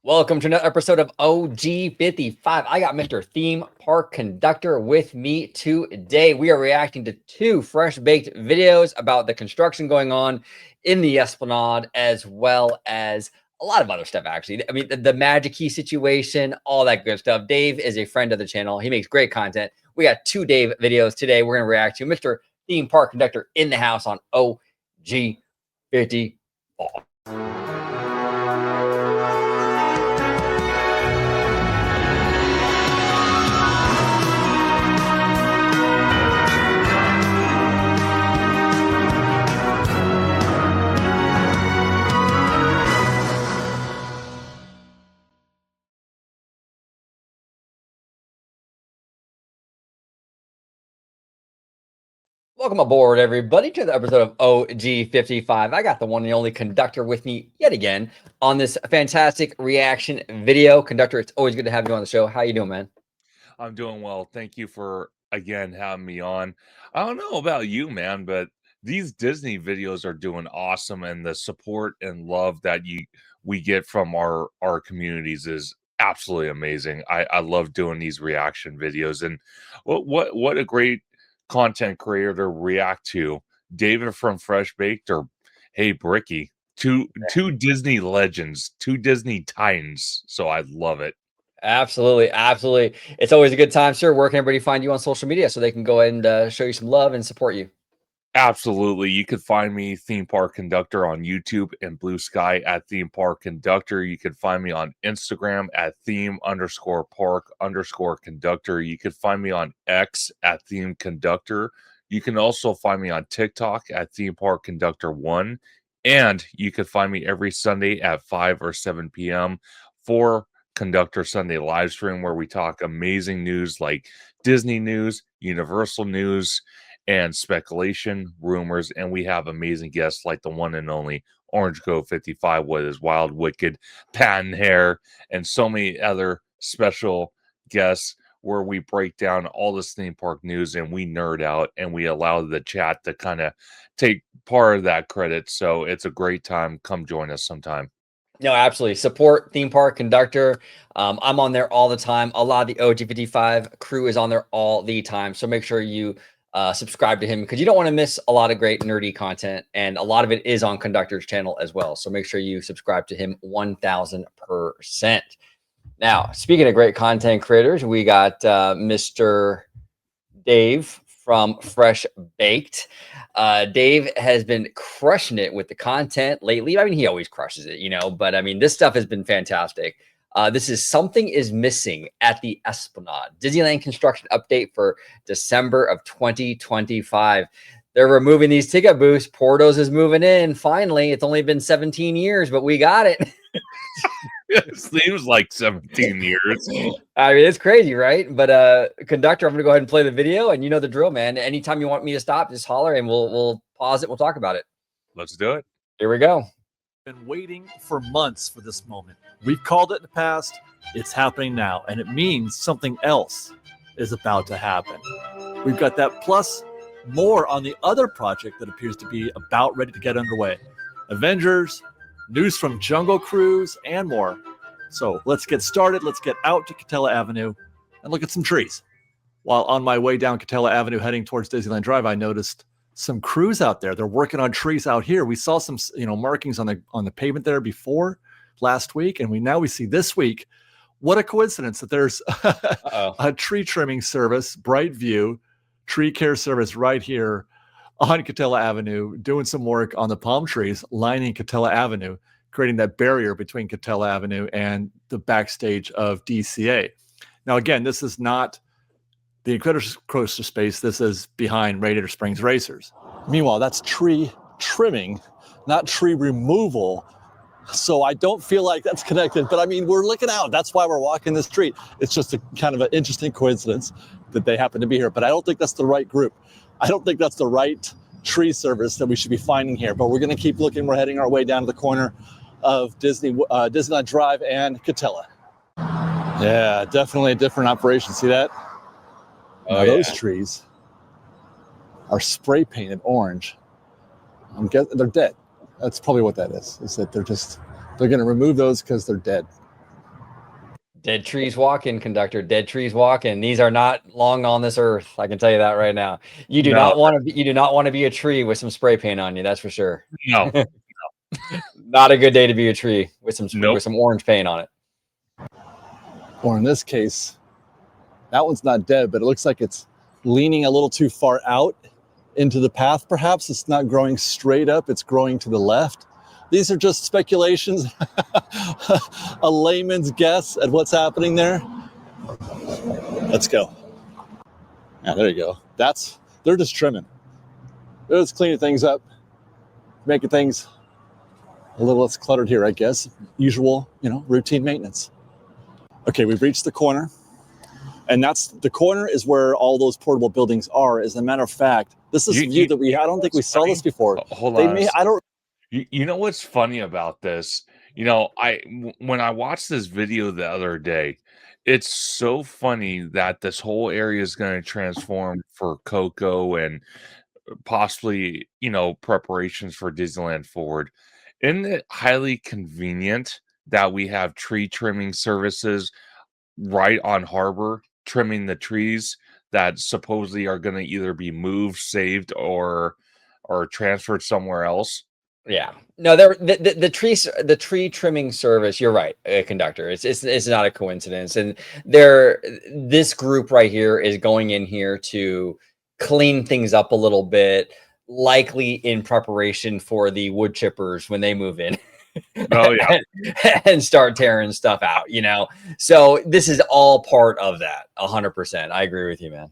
Welcome to another episode of OG55. I got Mr. Theme Park Conductor with me today. We are reacting to two fresh baked videos about the construction going on in the Esplanade, as well as a lot of other stuff, actually. I mean, the Magic Key situation, all that good stuff. Dave is a friend of the channel. He makes great content. We got two Dave videos today we're going to react to. Mr. Theme Park Conductor in the house on OG55. Welcome aboard, everybody, to the episode of OG55. I got the one and only Conductor with me yet again on this fantastic reaction video. Conductor, it's always good to have you on the show. How you doing, man? I'm doing well. Thank you for again having me on. I don't know about you, man, but these Disney videos are doing awesome, and the support and love that we get from our communities is absolutely amazing. I love doing these reaction videos, and what a great content creator to react to. David from Fresh Baked or Hey Bricky, two Disney legends, two Disney titans. So I love it. Absolutely, absolutely. It's always a good time, sir. Where can everybody find you on social media so they can go ahead and show you some love and support you? Absolutely. You could find me Theme Park Conductor on YouTube and Blue Sky at Theme Park Conductor. You could find me on Instagram at theme_park_conductor. You could find me on X at Theme Conductor. You can also find me on TikTok at Theme Park Conductor 1. And you could find me every Sunday at 5 or 7 p.m. for Conductor Sunday live stream, where we talk amazing news like Disney news, Universal news, and speculation, rumors, and we have amazing guests like the one and only Orange Go 55 with his wild, wicked patent hair, and so many other special guests where we break down all this theme park news and we nerd out and we allow the chat to kind of take part of that credit. So it's a great time. Come join us sometime. No, absolutely. Support Theme Park Conductor. I'm on there all the time. A lot of the OG55 crew is on there all the time. So make sure you subscribe to him because you don't want to miss a lot of great nerdy content. And a lot of it is on Conductor's channel as well. So make sure you subscribe to him 1000%. Now, speaking of great content creators, we got Mr. Dave from Fresh Baked. Dave has been crushing it with the content lately. I mean, he always crushes it, but I mean, this stuff has been fantastic. This is Something is Missing at the Esplanade. Disneyland construction update for December of 2025. They're removing these ticket booths. Porto's is moving in. Finally, it's only been 17 years, but we got it. It seems like 17 years. I mean, it's crazy, right? But Conductor, I'm gonna go ahead and play the video, and you know the drill, man. Anytime you want me to stop, just holler and we'll pause it. We'll talk about it. Let's do it. Here we go. Been waiting for months for this moment. We've called it in the past. It's happening now, and it means something else is about to happen. We've got that plus more on the other project that appears to be about ready to get underway. Avengers, news from Jungle Cruise, and more. So let's get started. Let's get out to Catella Avenue and look at some trees. While on my way down Catella Avenue heading towards Disneyland Drive, I noticed some crews out there. They're working on trees out here. We saw some, markings on the pavement there before last week, and now we see this week. What a coincidence that there's a tree trimming service, Bright View Tree Care Service right here on Catella Avenue, doing some work on the palm trees lining Catella Avenue, creating that barrier between Catella Avenue and the backstage of DCA. Now, again, this is not the Incredicoaster space. This is behind Radiator Springs Racers. Meanwhile, that's tree trimming, not tree removal. So I don't feel like that's connected, but I mean, we're looking out. That's why we're walking this street. It's just a kind of an interesting coincidence that they happen to be here, but I don't think that's the right group. I don't think that's the right tree service that we should be finding here, but we're going to keep looking. We're heading our way down to the corner of Disneyland Drive and Catella. Yeah, definitely a different operation. See that? Now, those trees are spray painted orange. I'm guessing they're dead. That's probably what that is that they're going to remove those because they're dead. Dead trees walking, conductor. Dead trees walking. These are not long on this earth. I can tell you that right now. You do No, not want to be. You do not want to be a tree with some spray paint on you. That's for sure. no, Not a good day to be a tree with nope. some orange paint on it. Or in this case, that one's not dead, but it looks like it's leaning a little too far out into the path. Perhaps it's not growing straight up, it's growing to the left. These are just speculations, a layman's guess at what's happening there. Let's go. Yeah, there you go. They're just trimming. They're just cleaning things up, making things a little less cluttered here, I guess. Usual, routine maintenance. Okay, we've reached the corner. And the corner is where all those portable buildings are. As a matter of fact, this is a view that I don't think we saw this before. Hold on. You know what's funny about this? When I watched this video the other day, it's so funny that this whole area is going to transform for Coco and possibly, preparations for Disneyland Forward. Isn't it highly convenient that we have tree trimming services right on harbor, trimming the trees that supposedly are going to either be moved, saved, or transferred somewhere else? Yeah. No, the tree trimming service. You're right, conductor. It's not a coincidence. And this group right here is going in here to clean things up a little bit, likely in preparation for the wood chippers when they move in. Oh yeah. And start tearing stuff out, So this is all part of that. 100%. I agree with you, man. I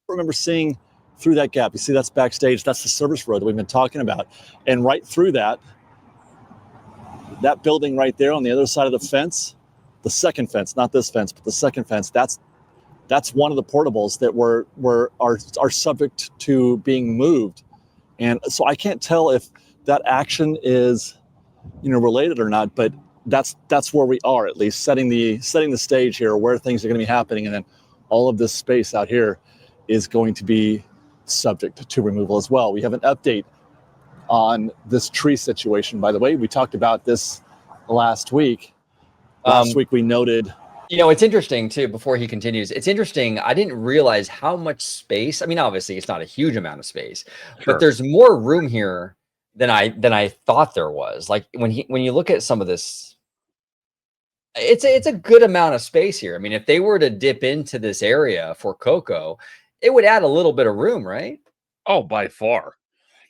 remember seeing through that gap. You see, that's backstage. That's the service road that we've been talking about. And right through that building right there on the other side of the fence, the second fence, not this fence, but the second fence, that's one of the portables that are subject to being moved. And so I can't tell if that action is related or not, but that's where we are, at least setting the stage here, where things are going to be happening. And then all of this space out here is going to be subject to removal as well. We have an update on this tree situation, by the way. We talked about this last week. Last week we noted, it's interesting too, before he continues, it's interesting. I didn't realize how much space. I mean, obviously it's not a huge amount of space, Sure. but there's more room here than I thought there was. Like when you look at some of this, it's a good amount of space here. I mean, if they were to dip into this area for Coco, it would add a little bit of room, right? Oh, by far.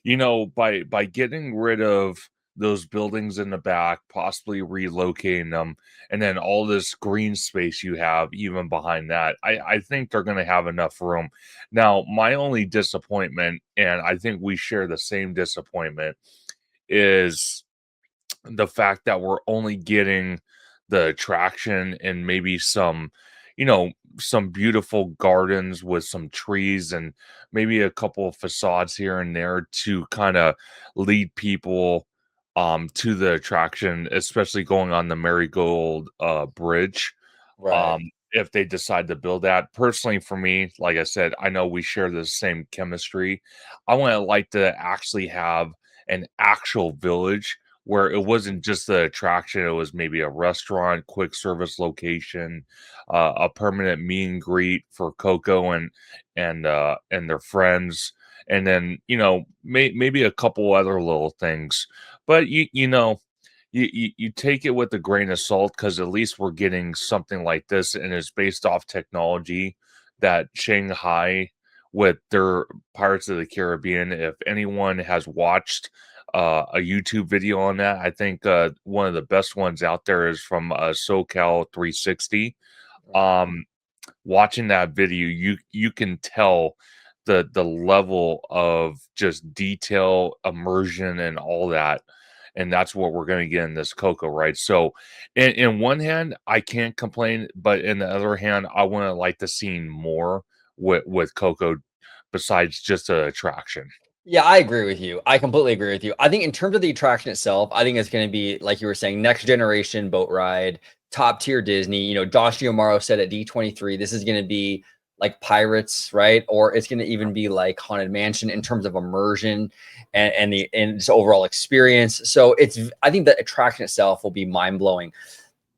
By getting rid of those buildings in the back, possibly relocating them, and then all this green space you have even behind that, I think they're going to have enough room. Now, my only disappointment, and I think we share the same disappointment, is the fact that we're only getting the attraction and maybe some beautiful gardens with some trees and maybe a couple of facades here and there to kind of lead people to the attraction, especially going on the Marigold bridge. Right. If they decide to build that. Personally, for me, like I said, I know we share the same chemistry. I want to like to actually have an actual village where it wasn't just the attraction, it was maybe a restaurant, quick service location, a permanent meet and greet for Coco and their friends, and then maybe a couple other little things. But you take it with a grain of salt, because at least we're getting something like this, and it's based off technology that Shanghai, with their Pirates of the Caribbean, if anyone has watched a YouTube video on that, I think one of the best ones out there is from SoCal 360. Watching that video, you can tell the level of just detail, immersion, and all that. And that's what we're going to get in this Coco, right? So, in one hand, I can't complain, but in the other hand, I want to like to see more with Coco besides just an attraction. Yeah, I agree with you. I completely agree with you. I think in terms of the attraction itself, I think it's going to be, like you were saying, next generation boat ride, top tier Disney. Josh Giamaro said at D23, this is going to be like Pirates, right? Or it's going to even be like Haunted Mansion in terms of immersion and its overall experience. So I think the attraction itself will be mind blowing.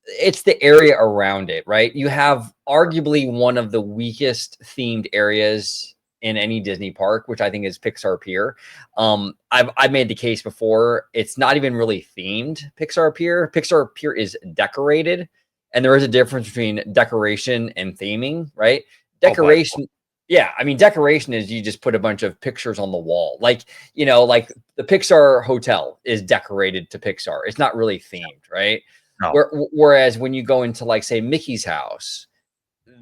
it's the area around it, right? You have arguably one of the weakest themed areas in any Disney park, which I think is Pixar Pier. I've made the case before. It's not even really themed Pixar Pier. Pixar Pier is decorated, and there is a difference between decoration and theming, right? Oh, by Decoration, yeah, I mean, decoration is you just put a bunch of pictures on the wall. Like, you know, like the Pixar hotel is decorated to Pixar. It's not really themed, right? no, Whereas when you go into, like, say, Mickey's house,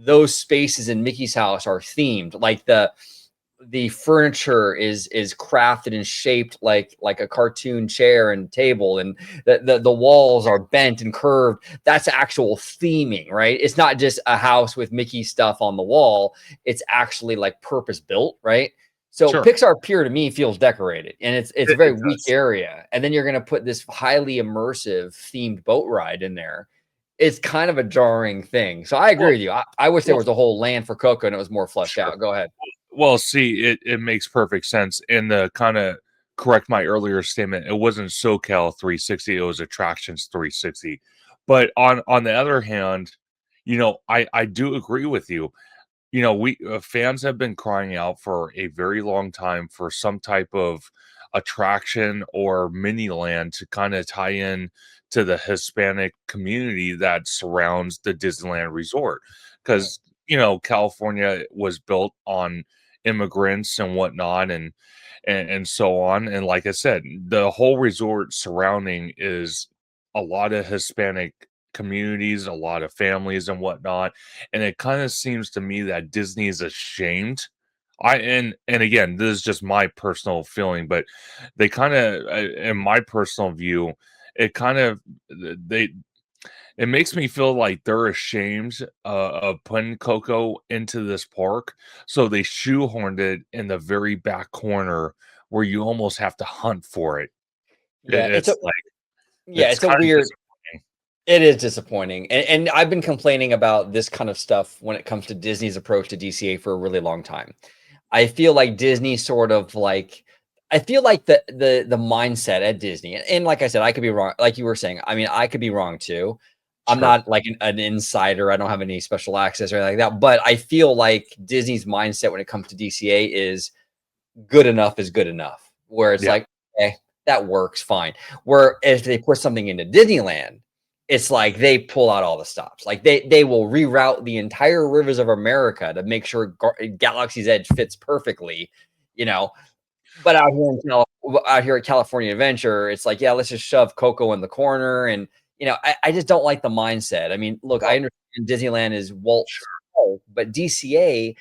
those spaces in Mickey's house are themed. Like the furniture is crafted and shaped like a cartoon chair and table, and the walls are bent and curved. That's actual theming, right? It's not just a house with Mickey stuff on the wall. It's actually like purpose built, right? So sure, Pixar Pier to me feels decorated, and it's a very it weak does. area. And then you're gonna put this highly immersive themed boat ride in there. It's kind of a jarring thing. So I agree Well, with you. I wish there well, was a whole land for Coco and it was more fleshed sure. out. Go ahead. Well, see, it makes perfect sense. And to kind of correct my earlier statement, it wasn't SoCal 360, it was Attractions 360. But on the other hand, I do agree with you. We fans have been crying out for a very long time for some type of attraction or mini land to kind of tie in to the Hispanic community that surrounds the Disneyland resort. Right. Because, California was built on immigrants and whatnot and so on. And like I said, the whole resort surrounding is a lot of Hispanic communities, a lot of families and whatnot. And it kind of seems to me that Disney is ashamed. And again, this is just my personal feeling, but they kind of, in my personal view, it kind of they it makes me feel like they're ashamed of putting Coco into this park, so they shoehorned it in the very back corner where you almost have to hunt for it. Yeah, It's like it's it's a kind of weird. disappointing. It is disappointing, and I've been complaining about this kind of stuff when it comes to Disney's approach to DCA for a really long time. I feel like Disney sort of like I feel like the mindset at Disney, and like I said, I could be wrong. Like you were saying, I mean, I could be wrong too. I'm Sure. not like an insider. I don't have any special access or anything like that. But I feel like Disney's mindset when it comes to DCA is good enough is good enough. Where it's Yeah. like, okay, that works fine. Where if they put something into Disneyland, it's like they pull out all the stops. Like they will reroute the entire rivers of America to make sure Galaxy's Edge fits perfectly, you know. But out here at California Adventure, it's like, yeah, let's just shove Coco in the corner, and I just don't like the mindset. I mean, look, I Well, understand Disneyland is Walt's sure. park, but DCA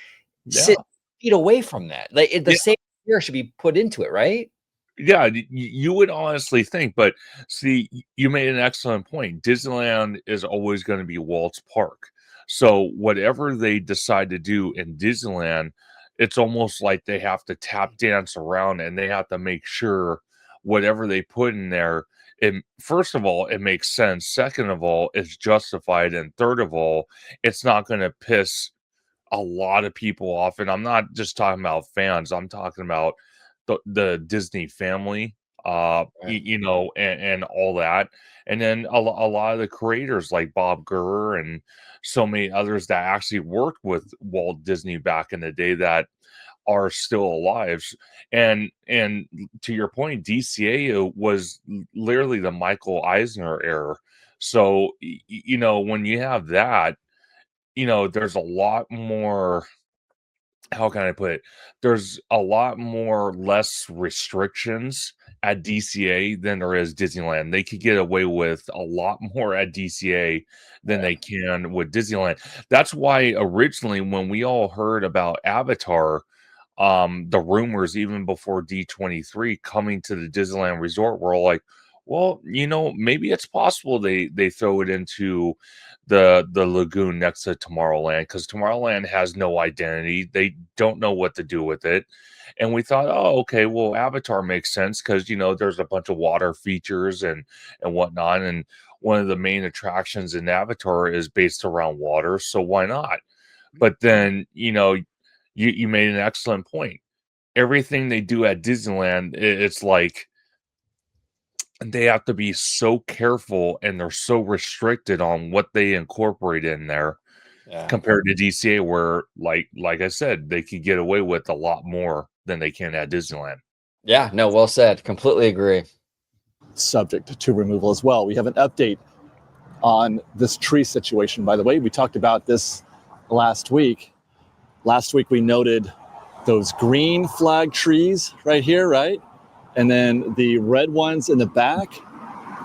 Yeah. sits feet away from that. Like the Yeah. same fear should be put into it, right? Yeah, you would honestly think, but see, you made an excellent point. Disneyland is always going to be Walt's park. So whatever they decide to do in Disneyland, it's almost like they have to tap dance around and they have to make sure whatever they put in there, first of all, it makes sense. Second of all, it's justified. And third of all, it's not going to piss a lot of people off, and I'm not just talking about fans, I'm talking about the Disney family, Right. and all that. And then a lot of the creators like Bob Gurr and so many others that actually worked with Walt Disney back in the day that are still alive. And to your point, DCA was literally the Michael Eisner era. So when you have that, there's a lot more, how can I put it? There's a lot more less restrictions at DCA than there is Disneyland. They could get away with a lot more at DCA than Yeah. they can with Disneyland. That's why originally when we all heard about Avatar, the rumors even before D23 coming to the Disneyland Resort were all like, well, maybe it's possible they throw it into the lagoon next to Tomorrowland, because Tomorrowland has no identity. They don't know what to do with it. And we thought, oh, okay, well, Avatar makes sense because there's a bunch of water features and whatnot. And one of the main attractions in Avatar is based around water, so why not? But then, you made an excellent point. Everything they do at Disneyland, it's like they have to be so careful and they're so restricted on what they incorporate in there Yeah. compared to DCA, where like I said, they could get away with a lot more than they can at Disneyland. Yeah, no, well said. Completely agree. Subject to removal as well. We have an update on this tree situation, by the way. We talked about this last week. Last week we noted those green flag trees right here, right? And then the red ones in the back.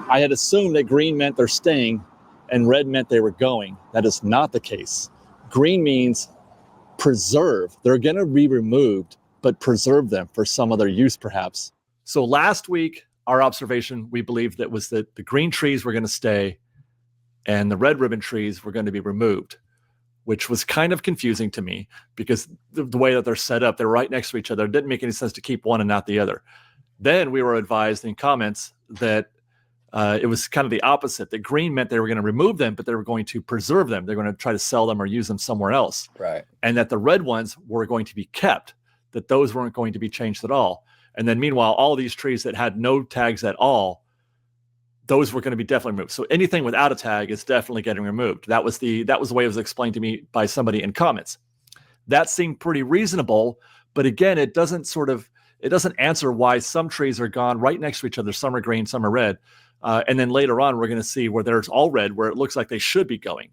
I had assumed that green meant they're staying and red meant they were going. That is not the case. Green means preserve. They're going to be removed, but preserve them for some other use, perhaps. So last week, our observation, we believed that was that the green trees were going to stay and the red ribbon trees were going to be removed, which was kind of confusing to me because the way that they're set up, they're right next to each other. It didn't make any sense to keep one and not the other. Then we were advised in comments that it was kind of the opposite, that green meant they were going to remove them, but they were going to preserve them. They're going to try to sell them or use them somewhere else. Right. And that the red ones were going to be kept, that those weren't going to be changed at all. And then meanwhile, all these trees that had no tags at all, those were going to be definitely removed. So anything without a tag is definitely getting removed. That was the way it was explained to me by somebody in comments. That seemed pretty reasonable, but again, it doesn't answer why some trees are gone right next to each other. Some are green, some are red. And then later on, we're going to see where there's all red, where it looks like they should be going.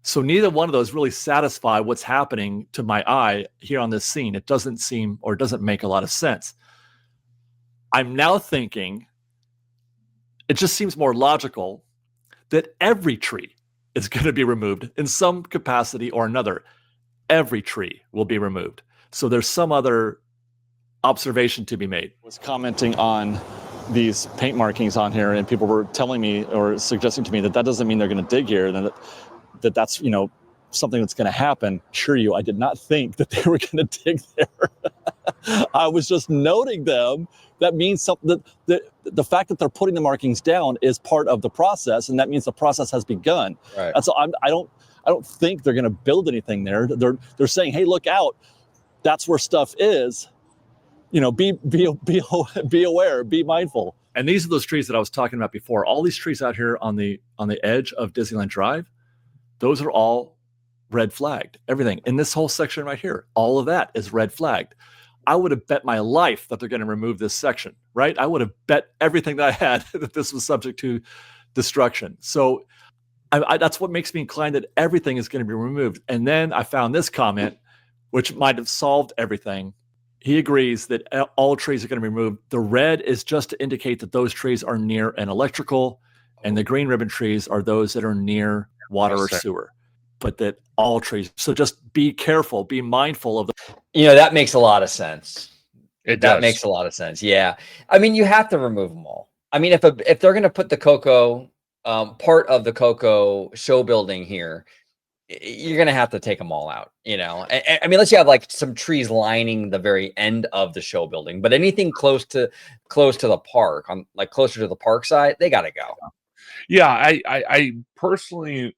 So neither one of those really satisfy what's happening to my eye here on this scene. It doesn't seem, or it doesn't make a lot of sense. I'm now thinking it just seems more logical that every tree is going to be removed in some capacity or another. Every tree will be removed. So there's some other observation to be made. I was commenting on these paint markings on here, and people were telling me or suggesting to me that doesn't mean they're going to dig here, and that's something that's going to happen. Sure, I did not think that they were going to dig there. I was just noting them. That means something. The fact that they're putting the markings down is part of the process, and that means the process has begun. Right. And so I don't think they're going to build anything there. They're saying, hey, look out. That's where stuff is. Be aware, be mindful. And these are those trees that I was talking about before. All these trees out here on the edge of Disneyland Drive, those are all red flagged. Everything in this whole section right here, all of that is red flagged. I would have bet my life that they're going to remove this section, right? I would have bet everything that I had that this was subject to destruction. So that's what makes me inclined that everything is going to be removed. And then I found this comment, which might have solved everything. He agrees that all trees are going to be removed. The red is just to indicate that those trees are near an electrical, and the green ribbon trees are those that are near water or sewer. But that all trees. So just be careful, be mindful of the. That makes a lot of sense. That makes a lot of sense. Yeah. I mean, you have to remove them all. I mean, if they're going to put the Coco, part of the Coco show building here, you're going to have to take them all out, I mean, unless you have like some trees lining the very end of the show building, but anything close to the park, on like closer to the park side, they got to go. Yeah. I personally,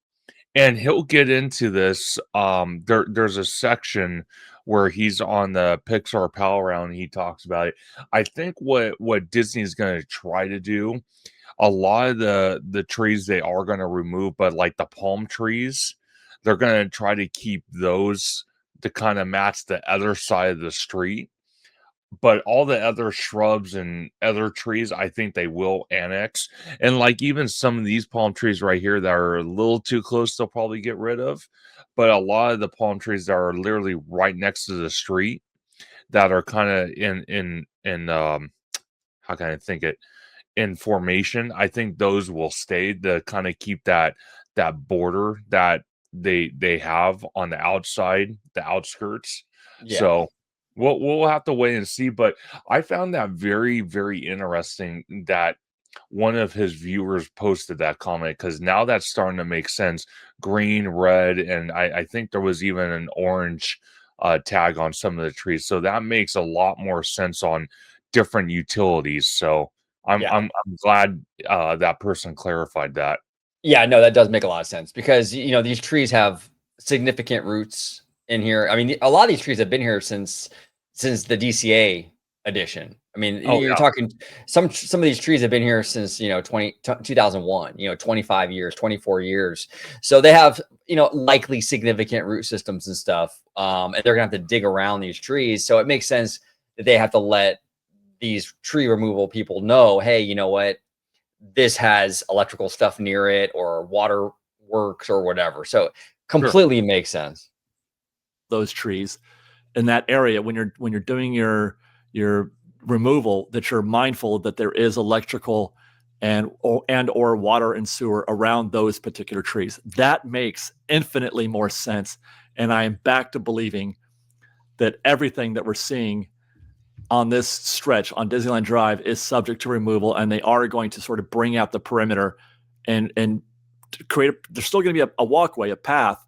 and he'll get into this. There's a section where he's on the Pixar Pal Round. And he talks about it. I think what Disney's going to try to do, a lot of the trees they are going to remove, but like the palm trees, they're going to try to keep those to kind of match the other side of the street. But all the other shrubs and other trees, I think they will annex. And like even some of these palm trees right here that are a little too close, they'll probably get rid of. But a lot of the palm trees that are literally right next to the street that are kind of in how can I think it, in formation, I think those will stay to kind of keep that border that they have on the outside, the outskirts. Yeah. So we'll have to wait and see. But I found that very, very interesting that one of his viewers posted that comment, because now that's starting to make sense. Green, red, and I think there was even an orange tag on some of the trees. So that makes a lot more sense on different utilities. So I'm glad that person clarified that. Yeah, no, that does make a lot of sense because these trees have significant roots in here. I mean, a lot of these trees have been here since the DCA addition. I mean, Oh you're yeah, talking some of these trees have been here since, 2001, 25 years, 24 years. So they have, likely significant root systems and stuff. And they're gonna have to dig around these trees. So it makes sense that they have to let these tree removal people know, hey, you know what? This has electrical stuff near it or water works or whatever. So sure. completely makes sense. those trees in that area when you're doing your removal, that you're mindful that there is electrical and or water and sewer around those particular trees. That makes infinitely more sense, and I am back to believing that everything that we're seeing on this stretch on Disneyland Drive is subject to removal, and they are going to sort of bring out the perimeter and create. There's still going to be a walkway, a path,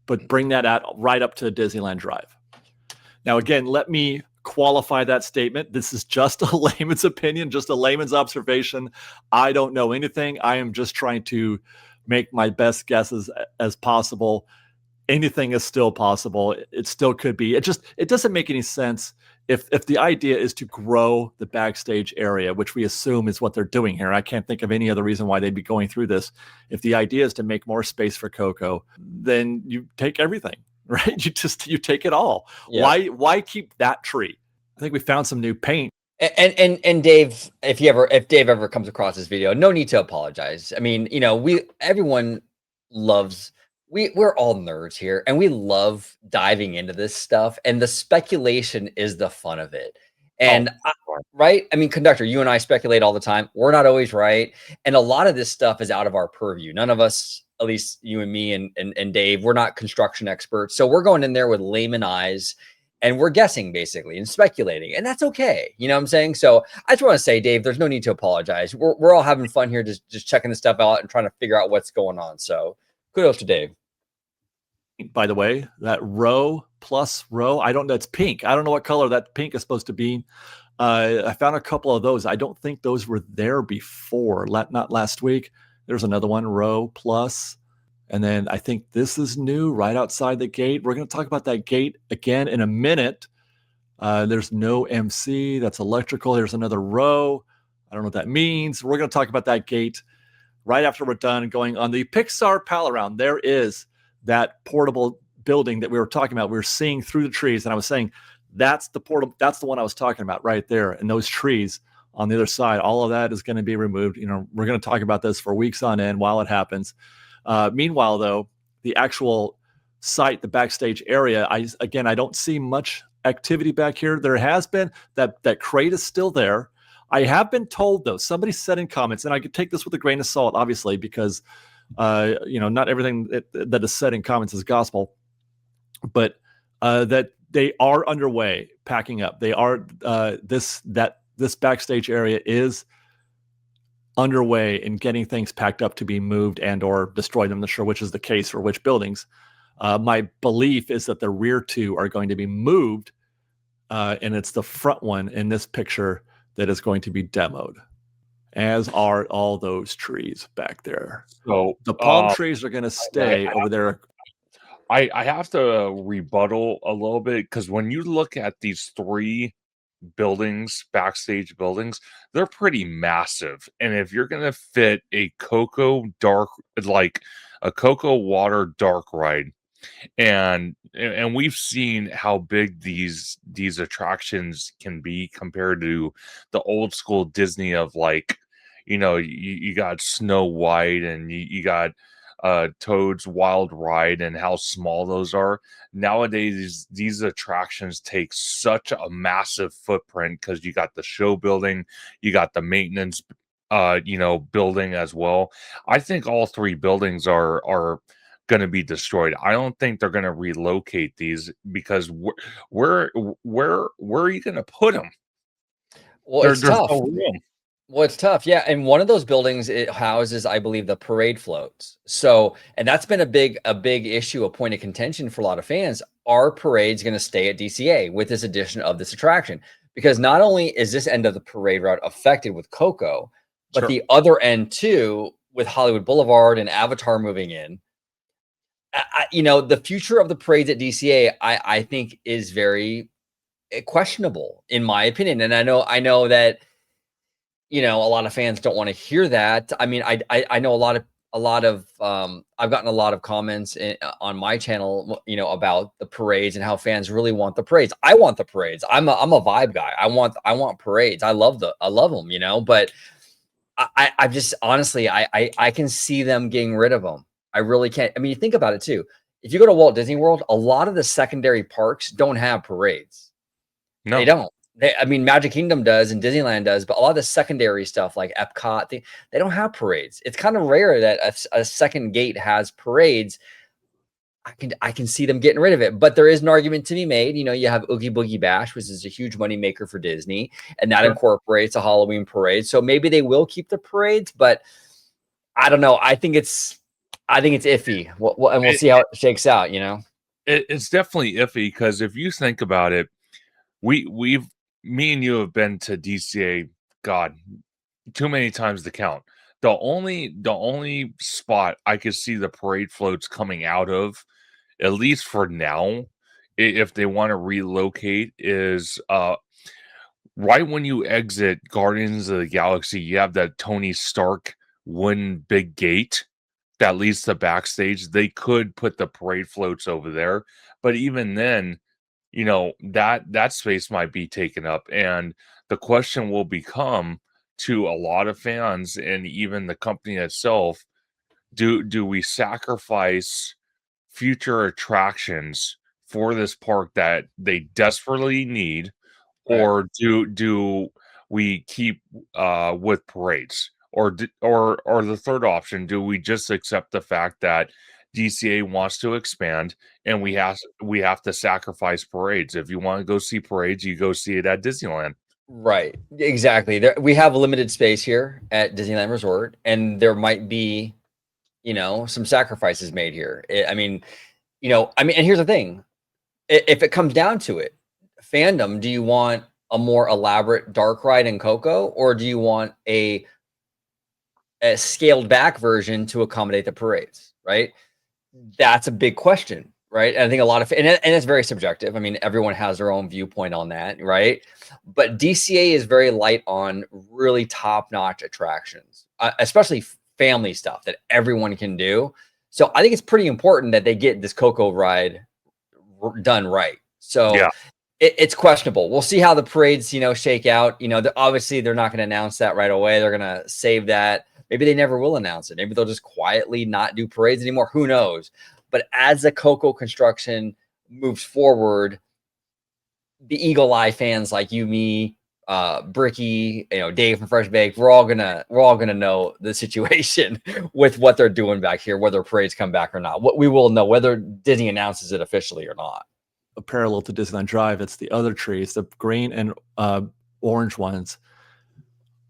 but bring that out right up to Disneyland Drive. Now, again, let me qualify that statement. This is just a layman's opinion, just a layman's observation. I don't know anything. I am just trying to make my best guesses as possible. Anything is still possible. It still could be. It doesn't make any sense if the idea is to grow the backstage area, which we assume is what they're doing here. I can't think of any other reason why they'd be going through this. If the idea is to make more space for Coco, then you take everything, right? You take it all. Yeah. Why keep that tree? I think we found some new paint. And Dave, if Dave ever comes across this video, no need to apologize. I mean, everyone loves we're all nerds here and we love diving into this stuff, and the speculation is the fun of it. And right? I mean, conductor, you and I speculate all the time. We're not always right. And a lot of this stuff is out of our purview. None of us, at least you and me and Dave, we're not construction experts. So we're going in there with layman eyes and we're guessing basically and speculating, and that's okay. You know what I'm saying? So I just want to say, Dave, there's no need to apologize. We're all having fun here, just checking this stuff out and trying to figure out what's going on. So kudos to Dave. By the way, that row plus row, I don't know. It's pink. I don't know what color that pink is supposed to be. I found a couple of those. I don't think those were there before. Not last week. There's another one, row plus. And then I think this is new right outside the gate. We're going to talk about that gate again in a minute. There's no MC. That's electrical. There's another row. I don't know what that means. We're going to talk about that gate right after we're done going on the Pixar pal around. There is that portable building that we were talking about. We were seeing through the trees, and I was saying that's the one I was talking about right there. And those trees on the other side, all of that is going to be removed. We're going to talk about this for weeks on end while it happens. Meanwhile, though, the actual site, the backstage area, I don't see much activity back here. There has been that crate is still there. I have been told, though, somebody said in comments, and I could take this with a grain of salt, obviously, because not everything that is said in comments is gospel, but that they are underway packing up. They are this backstage area is underway in getting things packed up to be moved and or destroyed. I'm not sure which is the case for which buildings. My belief is that the rear two are going to be moved, and it's the front one in this picture that is going to be demoed, as are all those trees back there. So the palm trees are going to stay over there. I have to rebuttal a little bit, because when you look at these three buildings, backstage buildings, they're pretty massive. And if you're going to fit a cocoa water dark ride, and we've seen how big these attractions can be compared to the old school Disney of you got Snow White and you got Toad's Wild Ride, and how small those are. Nowadays, these attractions take such a massive footprint, because you got the show building, you got the maintenance building as well. I think all three buildings are going to be destroyed. I don't think they're going to relocate these, because where are you going to put them? Well, it's There's tough. no room. Well, it's tough. Yeah. And one of those buildings, it houses, I believe, the parade floats. So, and that's been a big issue, a point of contention for a lot of fans. Are parades going to stay at DCA with this addition of this attraction? Because not only is this end of the parade route affected with Coco, but Sure. the other end too, with Hollywood Boulevard and Avatar moving in. The future of the parades at DCA, I think, is very questionable in my opinion. And I know that, you know, a lot of fans don't want to hear that. I mean, I know a lot of I've gotten a lot of comments on my channel, you know, about the parades and how fans really want the parades. I want the parades. I'm a vibe guy. I want parades. I love them, you know, but I just honestly I can see them getting rid of them. I really can't. I mean, you think about it too. If you go to Walt Disney World, a lot of the secondary parks don't have parades. No. They don't. I mean, Magic Kingdom does and Disneyland does, but a lot of the secondary stuff like Epcot, they don't have parades. It's kind of rare that a second gate has parades. I can see them getting rid of it, but there is an argument to be made. You know, you have Oogie Boogie Bash, which is a huge money maker for Disney, and that Sure. incorporates a Halloween parade. So maybe they will keep the parades, but I don't know. I think it's iffy. And we'll see how it shakes out. You know, It's definitely iffy because if you think about it, me and you have been to DCA, God, too many times to count. The only spot I could see the parade floats coming out of, at least for now, if they want to relocate, is right when you exit Guardians of the Galaxy, you have that Tony Stark wooden big gate that leads to backstage. They could put the parade floats over there, but even then, you know, that space might be taken up, and the question will become to a lot of fans and even the company itself, do we sacrifice future attractions for this park that they desperately need, right? or do we keep with parades, or the third option, do we just accept the fact that DCA wants to expand and we have to sacrifice parades? If you want to go see parades, you go see it at Disneyland. Right. Exactly. We have limited space here at Disneyland Resort, and there might be, you know, some sacrifices made here. I mean, you know, and here's the thing. If it comes down to it, fandom, do you want a more elaborate dark ride in Coco, or do you want a scaled back version to accommodate the parades, right? That's a big question, right? And I think a lot of, and it's very subjective. I mean, everyone has their own viewpoint on that, right? But DCA is very light on really top-notch attractions, especially family stuff that everyone can do. So I think it's pretty important that they get this Coco ride done right. So Yeah. it's questionable. We'll see how the parades, you know, shake out. You know, obviously they're not going to announce that right away. They're going to save that. Maybe they never will announce it. Maybe they'll just quietly not do parades anymore. Who knows? But as the Coco construction moves forward, the Eagle Eye fans like you, me, Bricky, you know, Dave from Fresh Baked, we're all gonna know the situation with what they're doing back here, whether parades come back or not. What we will know whether Disney announces it officially or not. A parallel to Disneyland Drive, it's the other trees, the green and orange ones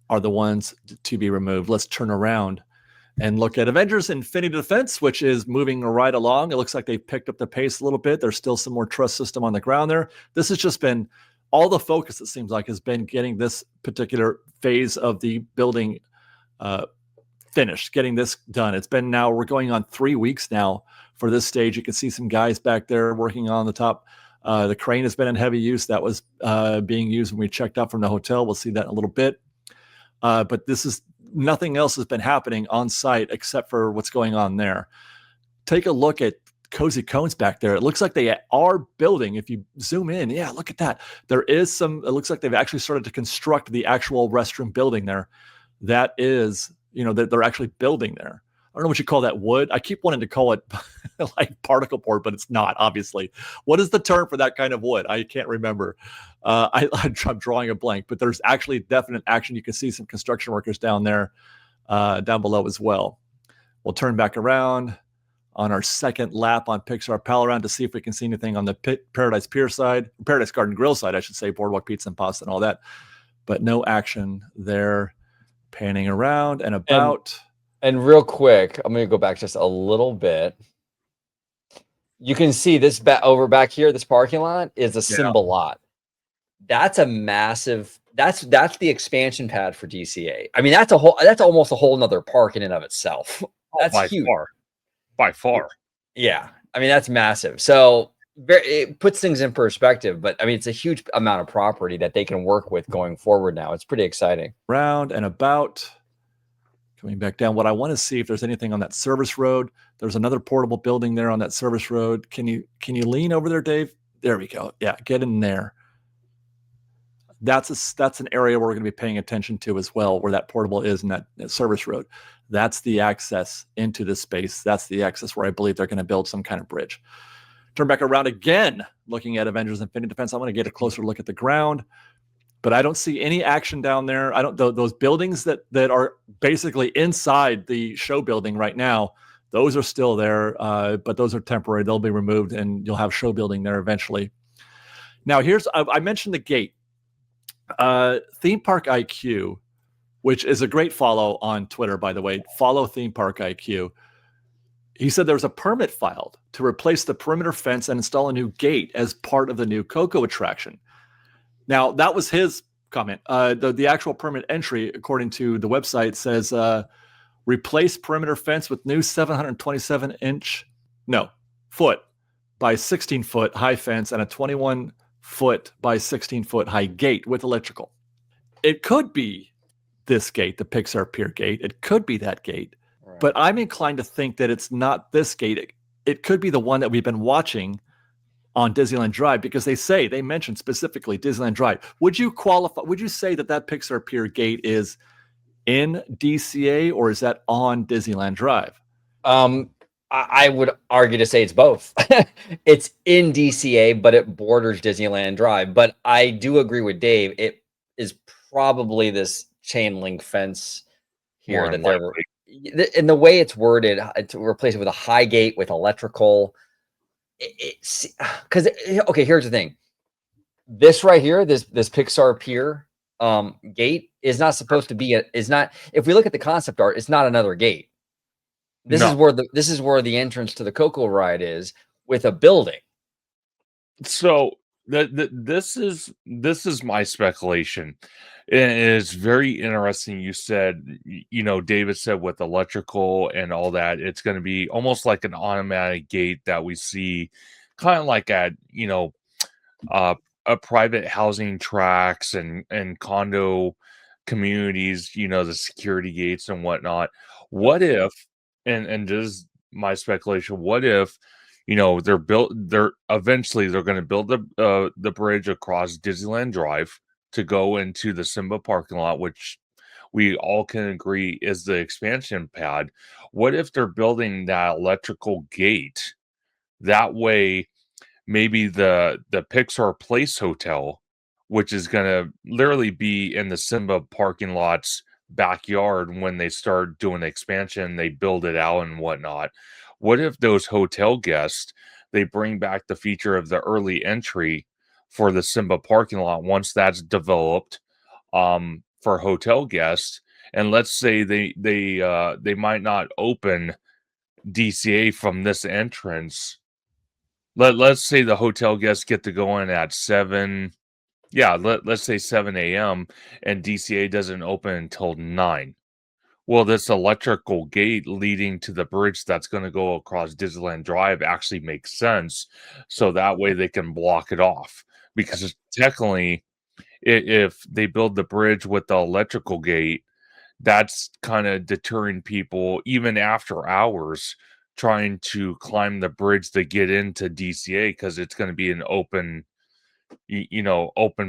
are the ones to be removed. Let's turn around and look at Avengers Infinity Defense, which is moving right along. It looks like they've picked up the pace a little bit. There's still some more truss system on the ground there. This has just been all the focus, it seems like, has been getting this particular phase of the building finished, getting this done. It's been now, we're going on 3 weeks now for this stage. You can see some guys back there working on the top. The crane has been in heavy use. That was being used when we checked out from the hotel. We'll see that in a little bit. But this is, nothing else has been happening on site except for what's going on there. Take a look at Cozy Cones back there. It looks like they are building. If you zoom in, yeah, look at that. There is some, it looks like they've actually started to construct the actual restroom building there. That is, you know, they're actually building there. I don't know what you call that, wood. I keep wanting to call it like particle board, but it's not, obviously. What is the term for that kind of wood? I can't remember. I'm drawing a blank, but there's actually definite action. You can see some construction workers down there, down below as well. We'll turn back around on our second lap on Pixar Pal Around to see if we can see anything on the Paradise Pier side, Paradise Garden Grill side, I should say, Boardwalk Pizza and Pasta and all that. But no action there. Panning around and about. And real quick, I'm going to go back just a little bit. You can see this over back here, this parking lot is a symbol lot. That's a massive, that's the expansion pad for DCA. I mean, that's almost a whole nother park in and of itself. That's by huge. By far. Yeah. I mean, that's massive. So it puts things in perspective. But I mean, it's a huge amount of property that they can work with going forward now. It's pretty exciting. Round and about. Coming back down, what I want to see if there's anything on that service road. There's another portable building there on that service road. Can you lean over there, Dave? There we go. Yeah, get in there. That's an area where we're going to be paying attention to as well, where that portable is in that service road. That's the access into this space. That's the access where I believe they're going to build some kind of bridge. Turn back around again, looking at Avengers Infinity Defense. I want to get a closer look at the ground. But I don't see any action down there. I don't. Those buildings that are basically inside the show building right now, those are still there, but those are temporary. They'll be removed, and you'll have show building there eventually. Now, I mentioned the gate. Theme Park IQ, which is a great follow on Twitter, by the way. Follow Theme Park IQ. He said there was a permit filed to replace the perimeter fence and install a new gate as part of the new Coco attraction. Now, that was his comment. The actual permit entry, according to the website, says replace perimeter fence with new 727-foot by 16-foot high fence and a 21-foot by 16-foot high gate with electrical. It could be this gate, the Pixar Pier gate. It could be that gate. Right. But I'm inclined to think that it's not this gate. It could be the one that we've been watching on Disneyland Drive, because they mentioned specifically Disneyland Drive. Would you say that Pixar Pier gate is in DCA, or is that on Disneyland Drive? I would argue to say it's both. It's in DCA, but it borders Disneyland Drive. But I do agree with Dave. It is probably this chain link fence here that they're, and the way it's worded, to replace it with a high gate with electrical. Because okay, here's the thing. This right here, this Pixar Pier gate is not supposed to be if we look at the concept art, it's not another gate. This is where the entrance to the Coco ride is, with a building. So this is my speculation. And it's very interesting. You said, David said with electrical and all that, it's going to be almost like an automatic gate that we see kind of like at, a private housing tracts and condo communities, the security gates and whatnot. What if, and just my speculation, what if, they're eventually going to build the bridge across Disneyland Drive to go into the Simba parking lot, which we all can agree is the expansion pad. What if they're building that electrical gate? That way, maybe the Pixar Place Hotel, which is going to literally be in the Simba parking lot's backyard when they start doing the expansion, they build it out and whatnot. What if those hotel guests, they bring back the feature of the early entry for the Simba parking lot once that's developed for hotel guests, and let's say they might not open DCA from this entrance. Let's say the hotel guests get to go in at 7. Yeah, let's say 7 a.m. and DCA doesn't open until 9. Well, this electrical gate leading to the bridge that's going to go across Disneyland Drive actually makes sense. So that way they can block it off. Because technically, if they build the bridge with the electrical gate, that's kind of deterring people, even after hours, trying to climb the bridge to get into DCA, because it's going to be an open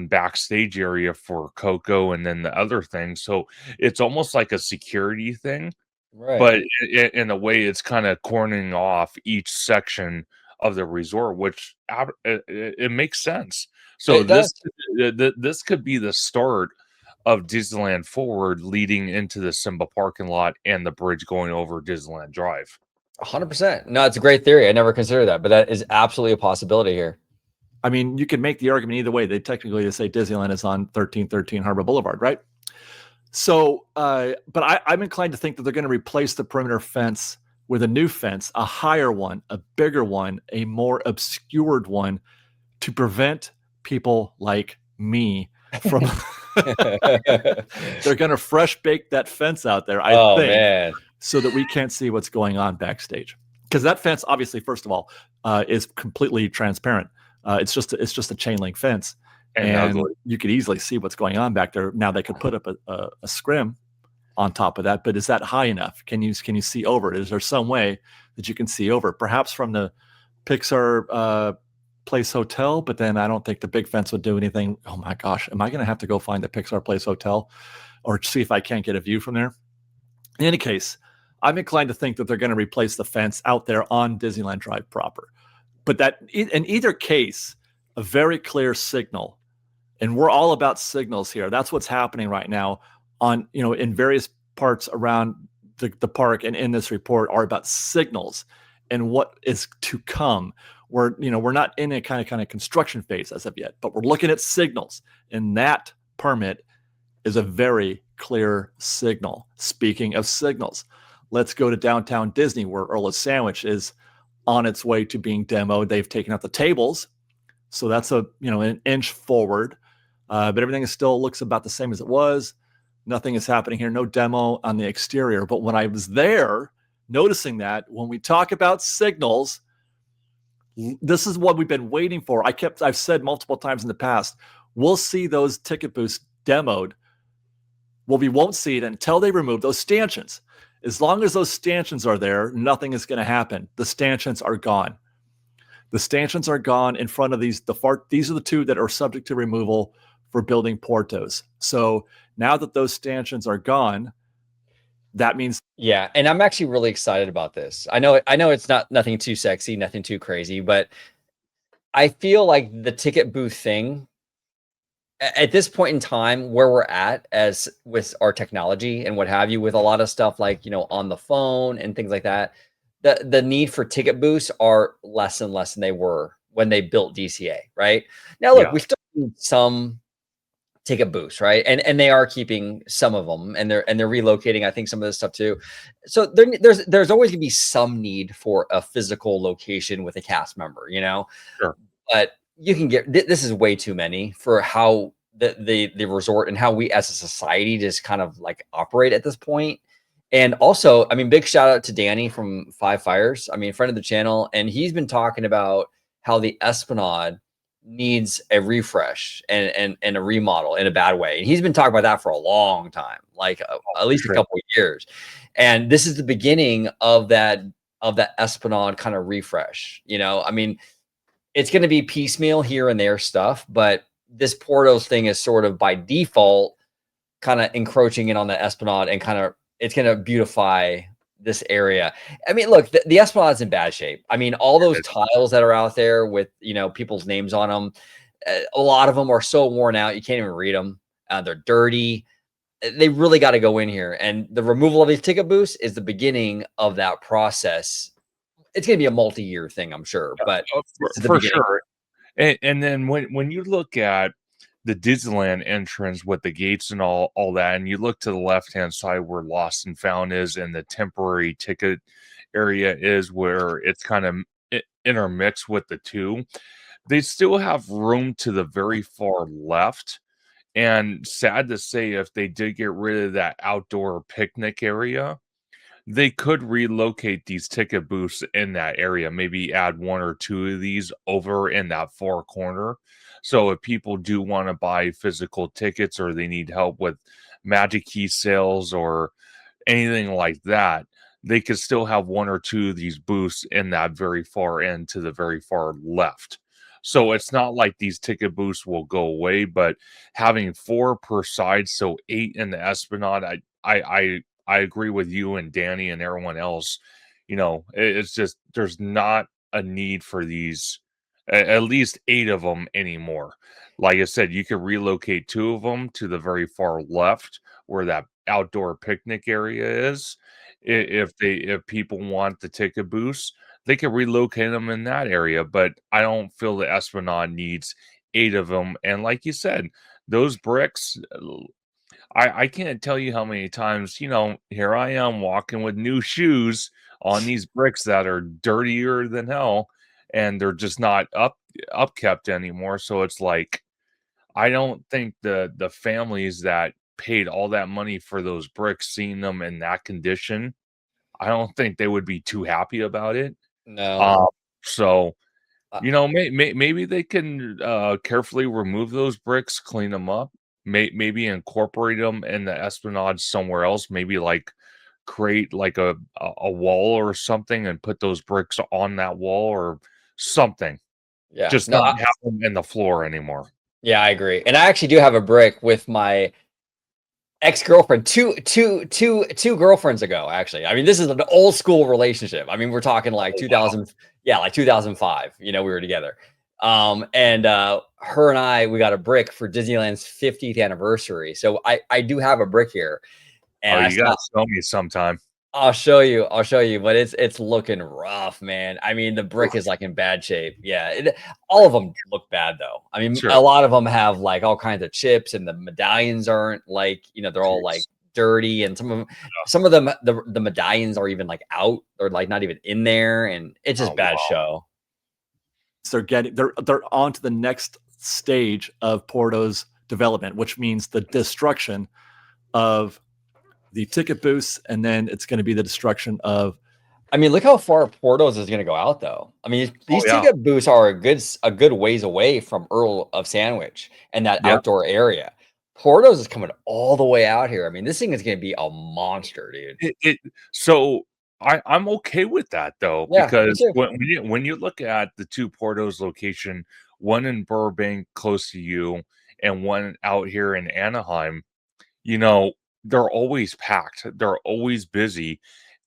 backstage area for Coco and then the other things. So it's almost like a security thing, right? But in a way, it's kind of cornering off each section of the resort, which it makes sense. So this could be the start of Disneyland Forward, leading into the Simba parking lot and the bridge going over Disneyland Drive. 100%. No, it's a great theory. I never considered that, but that is absolutely a possibility here. I mean, you could make the argument either way. They technically just say Disneyland is on 1313 Harbor Boulevard, right? So, but I'm inclined to think that they're going to replace the perimeter fence with a new fence, a higher one, a bigger one, a more obscured one, to prevent people like me from. They're going to fresh bake that fence out there, I think, man, so that we can't see what's going on backstage. because that fence, obviously, first of all, is completely transparent. It's just a chain link fence, And and ugly. you could easily see what's going on back there. Now they could put up a scrim on top of that, but is that high enough? Can you see over it? Is there some way that you can see over it? Perhaps from the Pixar Place Hotel, but then I don't think the big fence would do anything. Oh my gosh, am I going to have to go find the Pixar Place Hotel or see if I can't get a view from there? In any case, I'm inclined to think that they're going to replace the fence out there on Disneyland Drive proper. But that in either case, a very clear signal, and we're all about signals here. That's what's happening right now on, in various parts around the park and in this report are about signals and what is to come. We're not in a kind of construction phase as of yet, but we're looking at signals, and that permit is a very clear signal. Speaking of signals, let's go to downtown Disney, where Earl's Sandwich is on its way to being demoed. They've taken out the tables, so that's an inch forward, but everything still looks about the same as it was. Nothing is happening here. No demo on the exterior. But when I was there, noticing that when we talk about signals, this is what we've been waiting for. I've said multiple times in the past, we'll see those ticket booths demoed. Well, we won't see it until they remove those stanchions. As long as those stanchions are there, nothing is going to happen. The stanchions are gone. The stanchions are gone in front of these. These are the two that are subject to removal for building Portos. So now that those stanchions are gone, that means Yeah, and I'm actually really excited about this. I know it's nothing too sexy, nothing too crazy, but I feel like the ticket booth thing at this point in time where we're at as with our technology and what have you, with a lot of stuff like, on the phone and things like that, the need for ticket booths are less and less than they were when they built DCA, right? Now, look, Yeah. we still need some ticket booths, right? And they are keeping some of them, and they're relocating, I think, some of this stuff too. So there's always gonna be some need for a physical location with a cast member, Sure. but you can get this is way too many for how the resort and how we as a society just kind of like operate at this point. And also, I mean, big shout out to Danny from Five Fires. I mean, friend of the channel, and he's been talking about how the Esplanade needs a refresh and a remodel in a bad way. And he's been talking about that for a long time, like at least a Sure. couple of years. And this is the beginning of that Esplanade kind of refresh. I mean, it's going to be piecemeal here and there stuff, but this Portos thing is sort of by default kind of encroaching in on the Esplanade and kind of it's going to beautify this area. I mean, look, the Esplanade's in bad shape. I mean, all those tiles that are out there with, people's names on them, a lot of them are so worn out, you can't even read them. They're dirty. They really got to go in here. And the removal of these ticket booths is the beginning of that process. It's going to be a multi-year thing, I'm sure, but this is the For beginning. sure. And then when you look at the Disneyland entrance with the gates and all that, and you look to the left-hand side where Lost and Found is, and the temporary ticket area is where it's kind of intermixed with the two, they still have room to the very far left. And sad to say, if they did get rid of that outdoor picnic area, they could relocate these ticket booths in that area, maybe add one or two of these over in that far corner. So if people do want to buy physical tickets or they need help with magic key sales or anything like that, they could still have one or two of these booths in that very far end to the very far left. So it's not like these ticket booths will go away, but having 4 per side, so 8 in the Esplanade, I agree with you and Danny and everyone else. It's just there's not a need for these, at least 8 of them anymore. Like I said, you could relocate 2 of them to the very far left where that outdoor picnic area is. If people want the ticket booths, they could relocate them in that area. But I don't feel the Esplanade needs 8 of them. And like you said, those bricks, I can't tell you how many times, here I am walking with new shoes on these bricks that are dirtier than hell, and they're just not upkept anymore. So it's like I don't think the families that paid all that money for those bricks, seeing them in that condition, I don't think they would be too happy about it. No. So, Uh, maybe they can carefully remove those bricks, clean them up, maybe incorporate them in the esplanade somewhere else. Maybe like create like a wall or something and put those bricks on that wall or something. yeah. Just No. not have them in the floor anymore. Yeah, I agree. And I actually do have a brick with my ex-girlfriend, two girlfriends ago, actually. I mean, this is an old school relationship. I mean, we're talking like Oh, wow. 2000, yeah, like 2005, we were together. And her and I, we got a brick for Disneyland's 50th anniversary. So I do have a brick here. And Oh, I you gotta saw show me sometime. I'll show you. I'll show you, but it's looking rough, man. I mean, the brick is like in bad shape. Yeah, all of them look bad though. I mean, Sure. a lot of them have like all kinds of chips, and the medallions aren't like they're all like Jeez. dirty, and some of them the medallions are even like out or like not even in there, and it's just Oh, bad wow. show. They're on to the next stage of Porto's development, which means the destruction of the ticket booths, and then it's going to be the destruction of. I mean, look how far Porto's is going to go out, though. I mean, Oh, these yeah. ticket booths are a good ways away from Earl of Sandwich and that Yeah. outdoor area. Porto's is coming all the way out here. I mean, this thing is going to be a monster, dude. So I'm okay with that though, Yeah, me because too. when you look at the two Portos location, one in Burbank close to you and one out here in Anaheim, you know, they're always packed. They're always busy.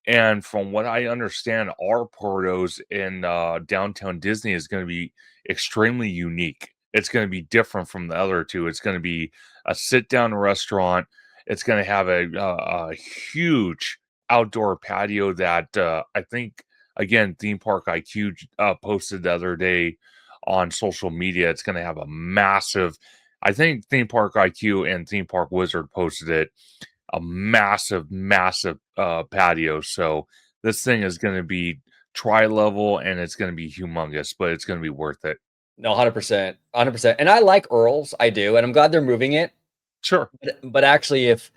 And from what I understand, our Portos in downtown Disney is going to be extremely unique. It's going to be different from the other two. It's going to be a sit-down restaurant. It's going to have a huge outdoor patio that I think, again, Theme Park IQ posted the other day on social media. It's going to have a massive, I think Theme Park IQ and Theme Park Wizard posted it, a massive patio. So this thing is going to be tri-level and it's going to be humongous, but it's going to be worth it. No, 100%, 100%. And I like Earl's, I do, and I'm glad they're moving it. Sure. But actually, if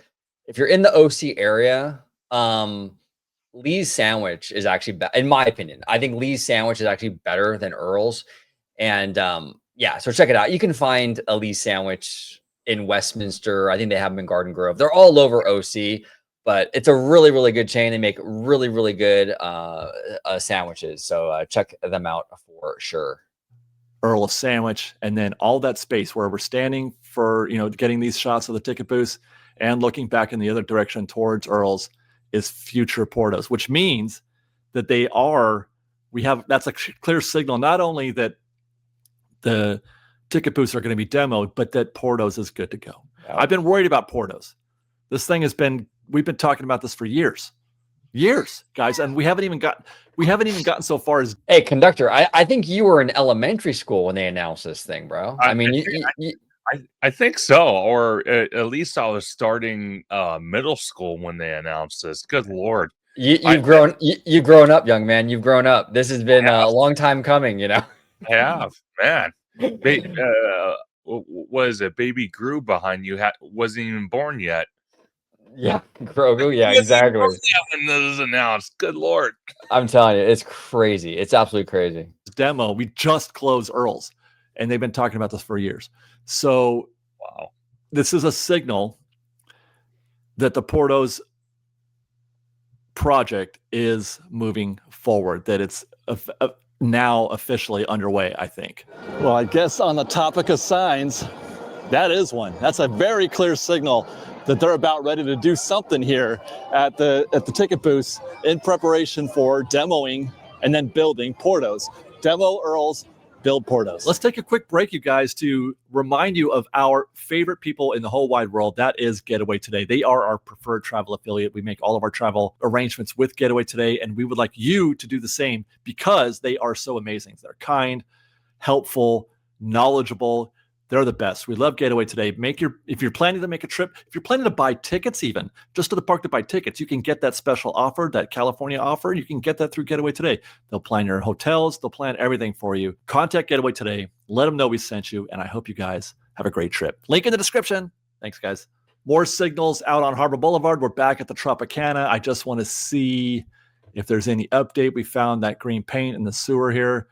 you're in the OC area, Lee's Sandwich is actually in my opinion. I think Lee's Sandwich is actually better than Earl's. And yeah, so check it out. You can find a Lee's Sandwich in Westminster. I think they have them in Garden Grove. They're all over OC, but it's a really, really good chain. They make really, really good sandwiches. So check them out for sure. Earl of Sandwich, and then all that space where we're standing for getting these shots of the ticket booths and looking back in the other direction towards Earl's is future Portos, which means that that's a clear signal not only that the ticket booths are going to be demoed, but that Portos is good to go. Yep. I've been worried about Portos. This thing we've been talking about this for years, guys, and we haven't even gotten so far as. Hey, conductor, I think you were in elementary school when they announced this thing, bro. I mean, I think so, or at least I was starting middle school when they announced this. Good Lord. You've grown up, young man. You've grown up. This has been a long time coming, I have, man. What is it? Baby Grew behind you wasn't even born yet. Yeah, Grogu. Yeah, exactly. When this was announced, good Lord. I'm telling you, it's crazy. It's absolutely crazy. Demo. We just closed Earl's, and they've been talking about this for years. So, wow, this is a signal that the Porto's project is moving forward. That it's now officially underway, I think. Well, I guess on the topic of signs, that is one. That's a very clear signal that they're about ready to do something here at the ticket booths in preparation for demoing and then building Portos. Demo Earl's, build Portos. Let's take a quick break, you guys, to remind you of our favorite people in the whole wide world. That is Getaway Today. They are our preferred travel affiliate. We make all of our travel arrangements with Getaway Today, and we would like you to do the same because they are so amazing. They're kind, helpful, knowledgeable. They're the best. We love Getaway Today. If you're planning to make a trip, if you're planning to buy tickets even, just to the park to buy tickets, you can get that special offer, that California offer. You can get that through Getaway Today. They'll plan your hotels. They'll plan everything for you. Contact Getaway Today. Let them know we sent you, and I hope you guys have a great trip. Link in the description. Thanks, guys. More signals out on Harbor Boulevard. We're back at the Tropicana. I just want to see If there's any update, we found that green paint in the sewer here.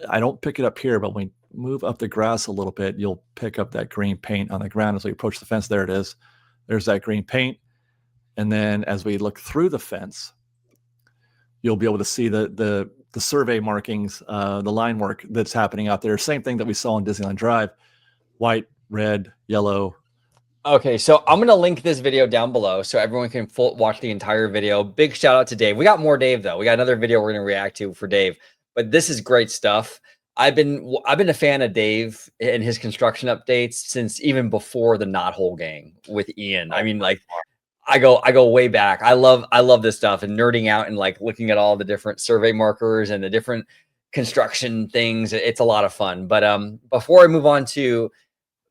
I don't pick it up here, but when we move up the grass a little bit, you'll pick up that green paint on the ground as we approach the fence. There it is. There's that green paint. And then as we look through the fence, you'll be able to see the survey markings, the line work that's happening out there. Same thing that we saw on Disneyland Drive: white, red, yellow. Okay, so I'm going to link this video down below so everyone can watch the entire video. Big shout out to Dave. We got more Dave, though. We got another video we're going to react to for Dave. But this is great stuff. I've been a fan of Dave and his construction updates since even before the Knothole Gang with Ian. I mean, like, I go way back. I love this stuff and nerding out and like looking at all the different survey markers and the different construction things. It's a lot of fun. But before I move on to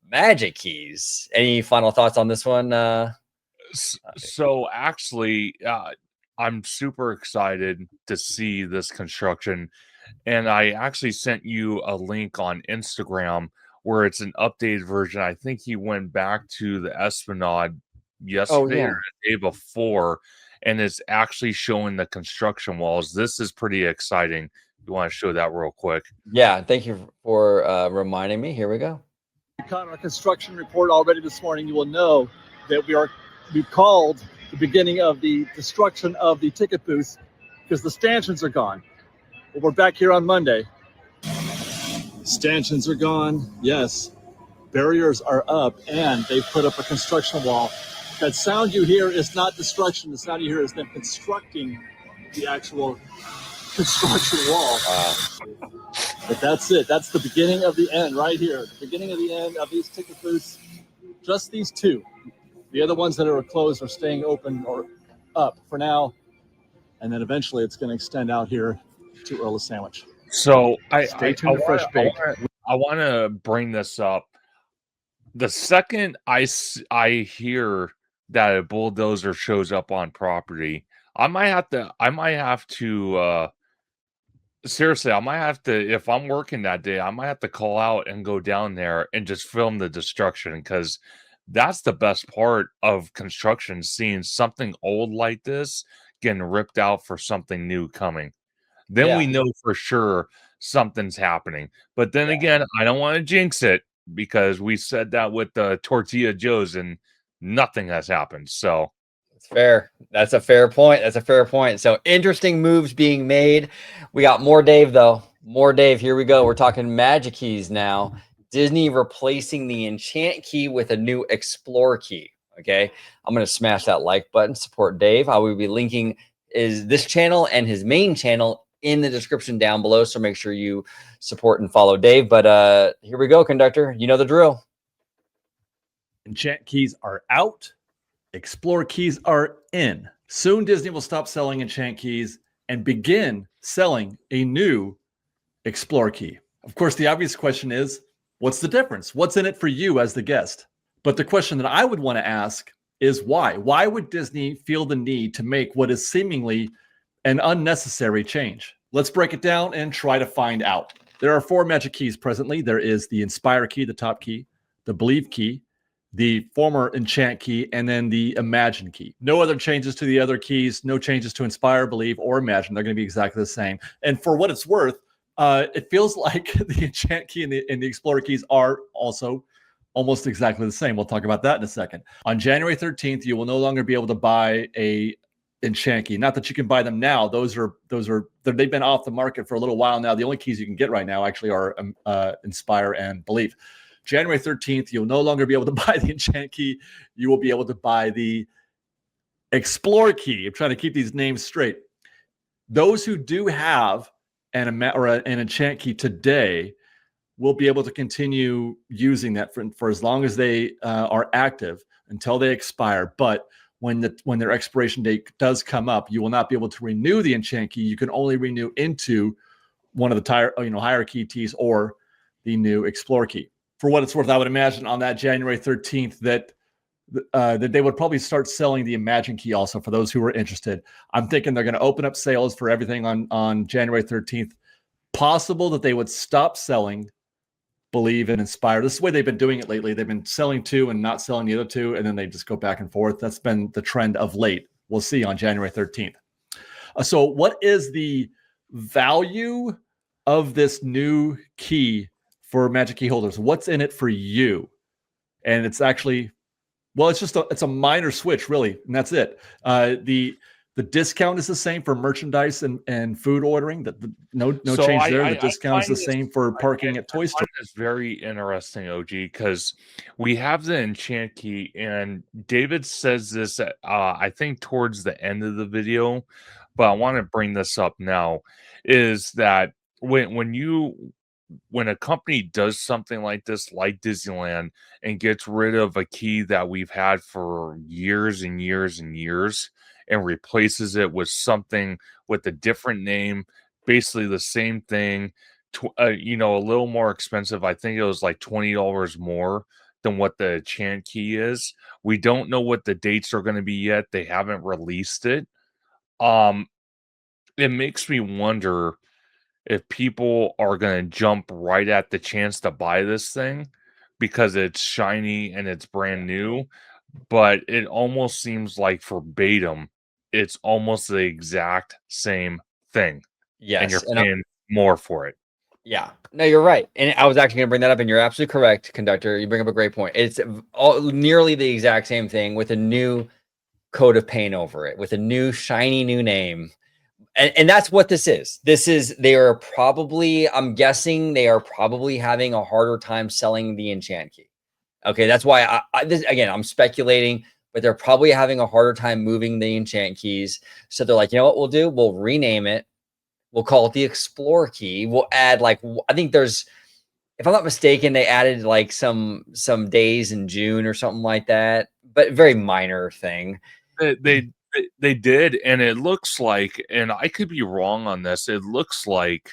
Magic Keys, any final thoughts on this one? So actually, I'm super excited to see this construction, and I actually sent you a link on Instagram where it's an updated version. I think he went back to the esplanade yesterday or the day before, and it's actually showing the construction walls. This is pretty exciting. You want to show that real quick? Yeah, thank you for reminding me. Here we go. You caught our construction report already this morning. You will know that we've called the beginning of the destruction of the ticket booth because the stanchions are gone. Well, we're back here on Monday. Stanchions are gone. Yes, barriers are up, and they've put up a construction wall. That sound you hear is not destruction. The sound you hear is them constructing the actual construction wall. But that's it. That's the beginning of the end right here. The beginning of the end of these ticket booths. Just these two. The other ones that are closed are staying open or up for now. And then eventually it's going to extend out here to Earl of Sandwich. So Stay tuned to Fresh Bake. I want to bring this up. The second I hear that a bulldozer shows up on property, I might have to seriously, I might have to, if I'm working that day, I might have to call out and go down there and just film the destruction, because that's the best part of construction, seeing something old like this getting ripped out for something new coming. Then we know for sure something's happening. But then again, I don't want to jinx it, because we said that with the Tortilla Joes and nothing has happened. So it's fair. That's a fair point. That's a fair point. So interesting moves being made. We got more Dave, though. More Dave. Here we go. We're talking Magic Keys now. Disney replacing the Enchant Key with a new Explore Key. Okay. I'm going to smash that like button. Support Dave. I will be linking this channel and his main channel in the description down below. So make sure you support and follow Dave. But here we go, conductor. You know the drill. Enchant Keys are out. Explore Keys are in. Soon Disney will stop selling Enchant Keys and begin selling a new Explore Key. Of course, the obvious question is, what's the difference? What's in it for you as the guest? But the question that I would want to ask is why? Why would Disney feel the need to make what is seemingly an unnecessary change? Let's break it down and try to find out. There are 4 Magic Keys presently. There is the Inspire Key, the top key, the Believe Key, the former Enchant Key, and then the Imagine Key. No other changes to the other keys, no changes to Inspire, Believe, or Imagine. They're going to be exactly the same. And for what it's worth, it feels like the Enchant Key and the Explorer Keys are also almost exactly the same. We'll talk about that in a second. On January 13th, you will no longer be able to buy a Enchant Key. Not that you can buy them now. They've been off the market for a little while now. The only keys you can get right now actually are Inspire and Believe. January 13th, you'll no longer be able to buy the Enchant Key. You will be able to buy the Explore Key. I'm trying to keep these names straight. Those who do have an Enchant Key today will be able to continue using that for as long as they are active until they expire. But when their expiration date does come up, you will not be able to renew the Enchant Key. You can only renew into one of the higher key keys or the new Explore Key. For what it's worth, I would imagine on that January 13th that they would probably start selling the Imagine Key also for those who are interested. I'm thinking they're going to open up sales for everything on January 13th. Possible that they would stop selling Believe and Inspire. This is the way they've been doing it lately. They've been selling 2 and not selling the other 2, and then they just go back and forth. That's been the trend of late. We'll see on January 13th. So what is the value of this new key for Magic Key holders? What's in it for you? And it's actually, well, it's a minor switch, really, and that's it. The discount is the same for merchandise and food ordering. No So change there. The discount is the find same for parking at Toy I Store. find this very interesting, OG, because we have the enchant key, and David says this I think towards the end of the video, but I want to bring this up now, is that when a company does something like this, like Disneyland, and gets rid of a key that we've had for years and years and years and replaces it with something with a different name, basically the same thing, a little more expensive. I think it was like $20 more than what the Chant key is. We don't know what the dates are going to be yet. They haven't released it. Um, it makes me wonder if people are going to jump right at the chance to buy this thing because it's shiny and it's brand new, but it almost seems like verbatim, it's almost the exact same thing, and you're Yes, and paying more for it. yeah, no, you're right, and I was actually going to bring that up, and you're absolutely correct, conductor. You bring up a great point. It's nearly the exact same thing with a new coat of paint over it, with a new shiny new name. And that's what this is. They are probably, I'm guessing they are probably having a harder time selling the enchant key. Okay, that's why this, again, I'm speculating, but they're probably having a harder time moving the enchant keys. So they're like, you know what we'll do? We'll rename it. We'll call it the Explorer key. We'll add like, I think there's, if I'm not mistaken, they added like some days in June or something like that, but very minor thing. They did, and it looks like, and I could be wrong on this, it looks like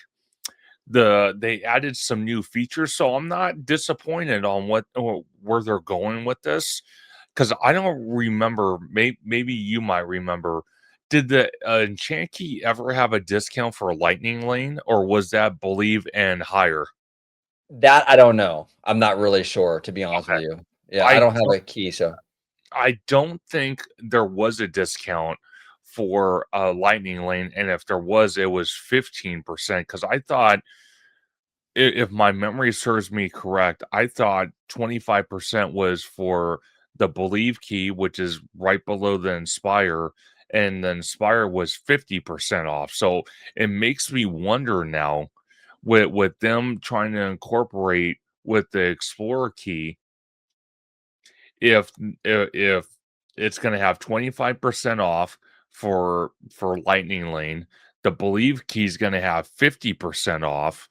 they added some new features, so I'm not disappointed on where they're going with this, because I don't remember. Maybe you might remember. Did the enchant key ever have a discount for Lightning Lane, or was that Believe and higher? That I don't know. I'm not really sure, to be honest with Okay, you. Yeah, I I don't have a key, so I don't think there was a discount for Lightning Lane, and if there was, it was 15%. Because I thought, if my memory serves me correct, I thought 25% was for the Believe key, which is right below the Inspire, and the Inspire was 50% off. So it makes me wonder now, with them trying to incorporate with the Explorer key, if if it's going to have 25% off for Lightning Lane, the Believe key is going to have 50% off,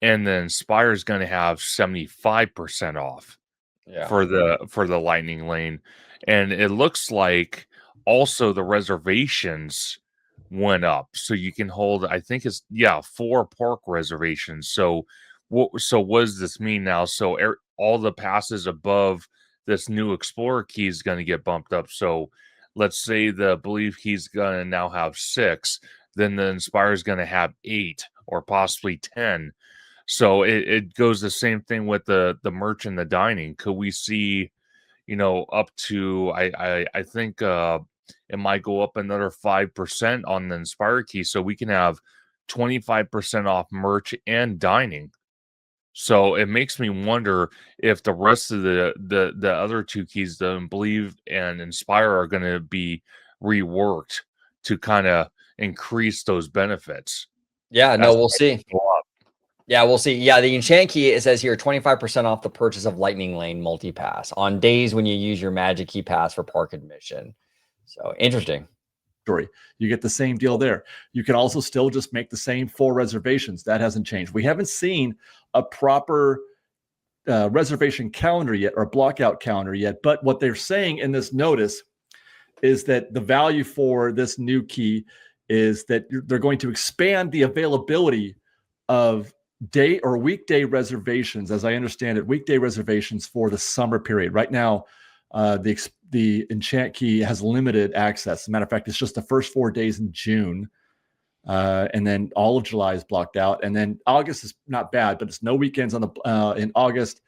and then Inspire is going to have 75% off yeah. for the Lightning Lane. And it looks like also the reservations went up, so you can hold, I think it's, yeah, 4 park reservations. What does this mean now? So all the passes above this new Explorer key is going to get bumped up. So let's say the Believe key is going to now have 6, then the Inspire is going to have 8 or possibly 10. So it goes the same thing with the merch and the dining. Could we see, up to, I think it might go up another 5% on the Inspire key, so we can have 25% off merch and dining. So it makes me wonder if the rest of the other two keys, the Believe and Inspire, are going to be reworked to kind of increase those benefits Yeah, no, as we'll prices see. go up. Yeah, we'll see. Yeah, the enchant key, it says here 25% off the purchase of Lightning Lane multi-pass on days when you use your Magic Key Pass for park admission. So interesting. You get the same deal there. You can also still just make the same 4 reservations. That hasn't changed. We haven't seen a proper reservation calendar yet, or block out calendar yet. But what they're saying in this notice is that the value for this new key is that they're going to expand the availability of day or weekday reservations. As I understand it, weekday reservations for the summer period. Right now, the enchant key has limited access. As a matter of fact, it's just the first 4 days in June. And then all of July is blocked out. And then August is not bad, but it's no weekends in August.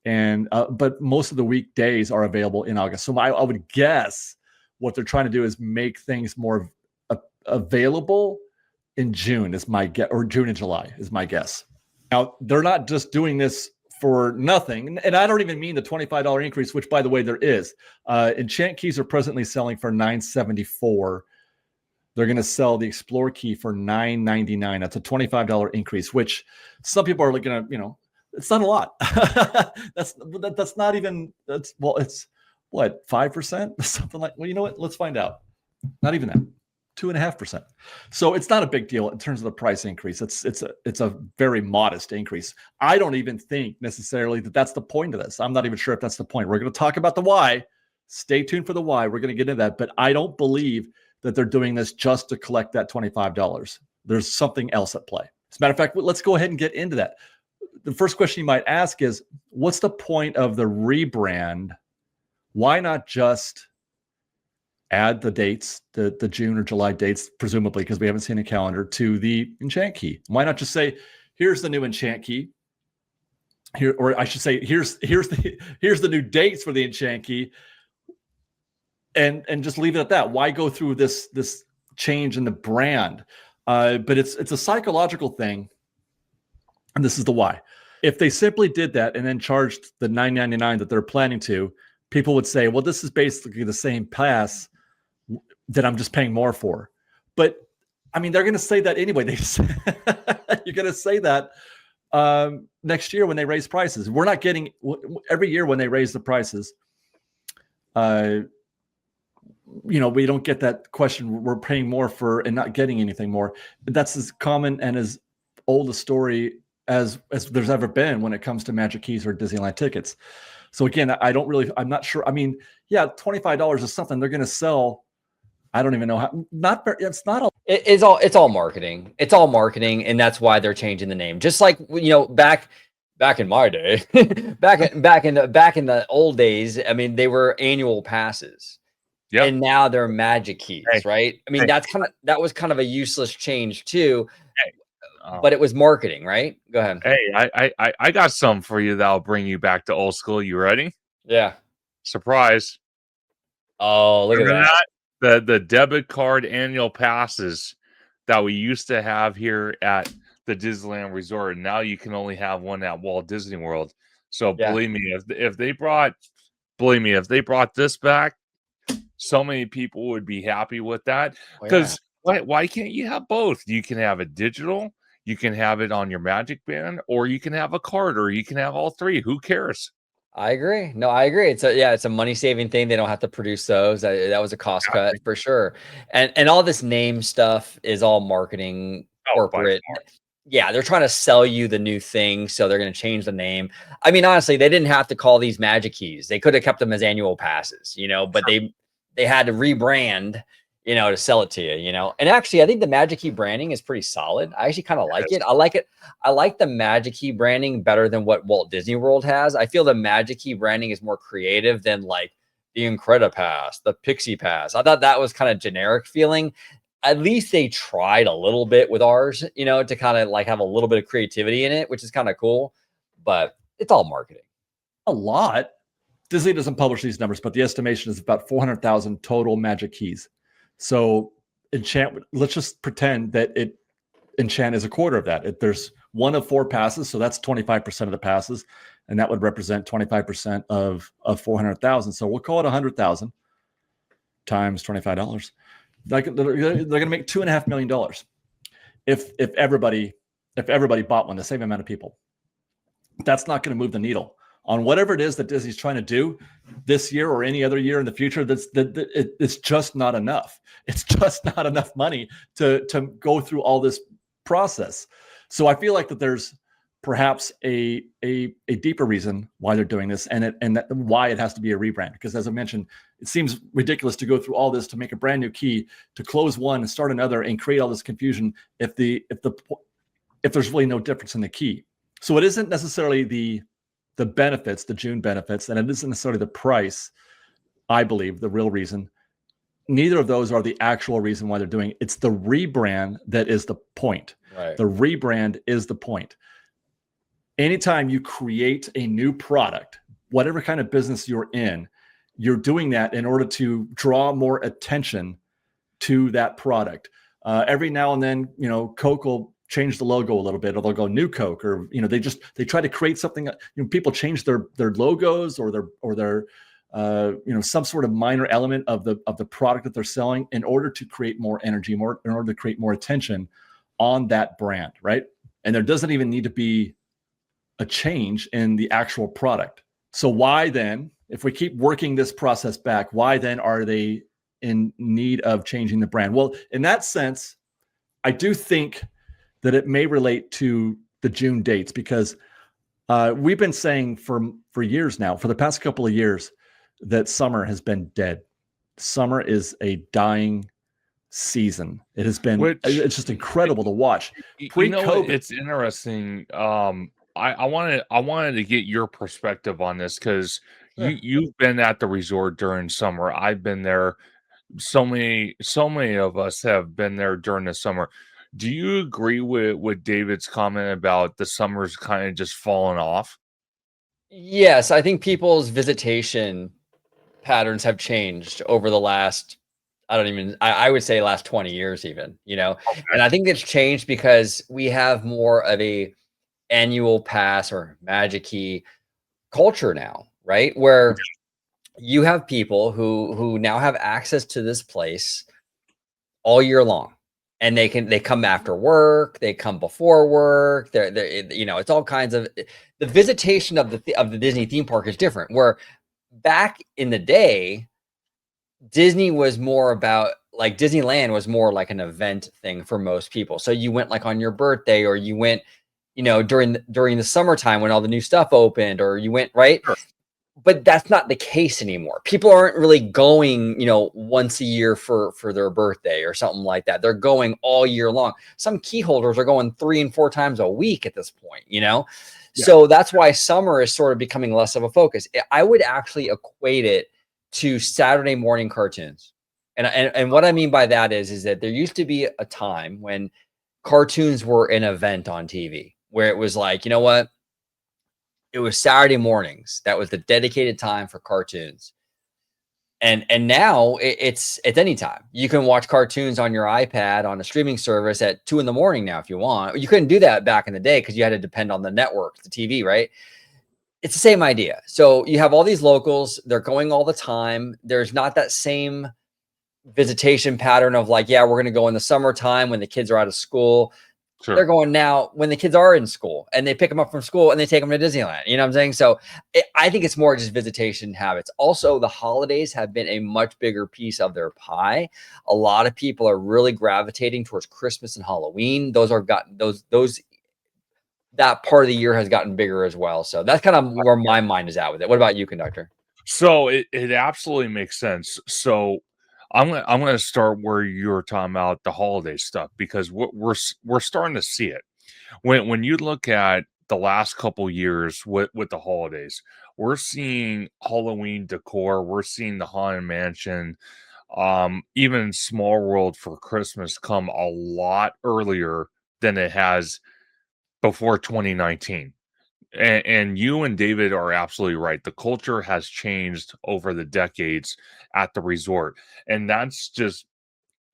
And but most of the weekdays are available in August. So I would guess what they're trying to do is make things more available in June is my guess, or June and July is my guess. Now, they're not just doing this for nothing. And I don't even mean the $25 increase, which, by the way, there is. Enchant keys are presently selling for $974. They're going to sell the Explorer key for $999. That's a $25 increase, which some people are going to, it's not a lot. that's not even, it's what, 5%? Something like, well, you know what? Let's find out. Not even that. 2.5%. So it's not a big deal in terms of the price increase. It's a very modest increase. I don't even think necessarily that that's the point of this. I'm not even sure if that's the point. We're going to talk about the why. Stay tuned for the why. We're going to get into that, but I don't believe that they're doing this just to collect that $25. There's something else at play. As a matter of fact, let's go ahead and get into that. The first question you might ask is, what's the point of the rebrand? Why not just add the dates, the June or July dates, presumably because we haven't seen a calendar, to the enchant key? Why not just say, here's the new enchant key here, or I should say, here's the new dates for the enchant key, and just leave it at that? Why go through this change in the brand? But it's a psychological thing, and this is the why. If they simply did that and then charged the $9.99 that they're planning to, people would say, well, this is basically the same pass that I'm just paying more for. But I mean, they're going to say that anyway. You're going to say that next year when they raise prices. We're not getting, every year when they raise the prices, we don't get that question. We're paying more for and not getting anything more. But that's as common and as old a story as there's ever been when it comes to Magic Keys or Disneyland tickets. So again, I'm not sure. I mean, yeah, $25 is something they're going to sell. I don't even know how. It's all marketing. It's all marketing, and that's why they're changing the name. Just like back in my day, back in the old days. I mean, they were annual passes. Yep. And now they're Magic Keys, right? I mean, that was kind of a useless change too. But it was marketing, right? Go ahead. Hey, I got some for you that'll bring you back to old school. You ready? Yeah. Surprise. Oh, look at that. The debit card annual passes that we used to have here at the Disneyland Resort. Now you can only have one at Walt Disney World. So believe me, if they brought this back, so many people would be happy with that. Because why can't you have both? You can have it digital. You can have it on your Magic Band, or you can have a card, or you can have all three. Who cares? I agree. No, I agree. It's a money saving thing. They don't have to produce those. That was a cost cut for sure. And all this name stuff is all marketing, corporate. Yeah, they're trying to sell you the new thing, so they're going to change the name. I mean, honestly, they didn't have to call these Magic Keys. They could have kept them as annual passes, but they had to rebrand, to sell it to you, And actually, I think the Magic Key branding is pretty solid. I actually kind of like it. I like it. I like the Magic Key branding better than what Walt Disney World has. I feel the Magic Key branding is more creative than like the Incredipass, the Pixie Pass. I thought that was kind of generic feeling. At least they tried a little bit with ours, to kind of like have a little bit of creativity in it, which is kind of cool. But it's all marketing. A lot. Disney doesn't publish these numbers, but the estimation is about 400,000 total Magic Keys. So Enchant, let's just pretend that Enchant is a quarter of that. There's one of 4 passes, so that's 25% of the passes, and that would represent 25% of 400,000. So we'll call it 100,000 times $25. They're going to make $2.5 million if everybody bought one, the same amount of people. That's not going to move the needle on whatever it is that Disney's trying to do this year or any other year in the future. It's just not enough. It's just not enough money to go through all this process. So I feel like that there's perhaps a deeper reason why they're doing this, and why it has to be a rebrand. Because as I mentioned, it seems ridiculous to go through all this to make a brand new key, to close one and start another, and create all this confusion if there's really no difference in the key. So it isn't necessarily the benefits, the June benefits, and it isn't necessarily the price. I believe the real reason. Neither of those are the actual reason why they're doing it. It's the rebrand that is the point. Right. The rebrand is the point. Anytime you create a new product, whatever kind of business you're in, you're doing that in order to draw more attention to that product. Every now and then, Coke will change the logo a little bit, or they'll go New Coke, or they try to create something. People change their logos or their some sort of minor element of the product that they're selling in order to create more energy, in order to create more attention on that brand, right? And there doesn't even need to be a change in the actual product. So why then, if we keep working this process back, why then are they in need of changing the brand? Well, in that sense, I do think that it may relate to the June dates, because we've been saying for years now, for the past couple of years, that summer has been dead. Summer is a dying season. It has been, it's just incredible to watch. Pre-COVID, it's interesting. I wanted to get your perspective on this, because you've been at the resort during summer. I've been there. So many of us have been there during the summer. Do you agree with David's comment about the summer's kind of just fallen off? Yes, I think people's visitation patterns have changed over the last, I would say last 20 years even, and I think it's changed because we have more of a annual pass or magic key culture now, right? Where you have people who now have access to this place all year long, and they come after work, they come before work. It's all kinds of, the visitation of the Disney theme park is different. Where back in the day, Disney was more about, like, Disneyland was more like an event thing for most people. So you went like on your birthday, or you went, during the summertime when all the new stuff opened, or you went, right? Sure. But that's not the case anymore. People aren't really going, once a year for their birthday or something like that. They're going all year long. Some key holders are going 3 and 4 times a week at this point, Yeah. So that's why summer is sort of becoming less of a focus. I would actually equate it to Saturday morning cartoons. And what I mean by that is that there used to be a time when cartoons were an event on TV, where it was like, you know what? It was Saturday mornings. That was the dedicated time for cartoons. And now it's anytime. You can watch cartoons on your iPad on a streaming service at 2 a.m. now if you want. You couldn't do that back in the day because you had to depend on the network, the TV, right? It's the same idea. So you have all these locals, they're going all the time. There's not that same visitation pattern of like, yeah, we're going to go in the summertime when the kids are out of school. Sure. They're going now when the kids are in school, and they pick them up from school and they take them to Disneyland. You know what I'm saying? So I think it's more just visitation habits. Also, the holidays have been a much bigger piece of their pie. A lot of people are really gravitating towards Christmas and Halloween. That part of the year has gotten bigger as well. So that's kind of where my mind is at with it. What about you, conductor? So it absolutely makes sense. So I'm gonna start where you were talking about the holiday stuff, because we're starting to see it. When you look at the last couple years with the holidays, we're seeing Halloween decor, we're seeing the Haunted Mansion, even Small World for Christmas come a lot earlier than it has before 2019. And you and David are absolutely right. The culture has changed over the decades at the resort, and that's just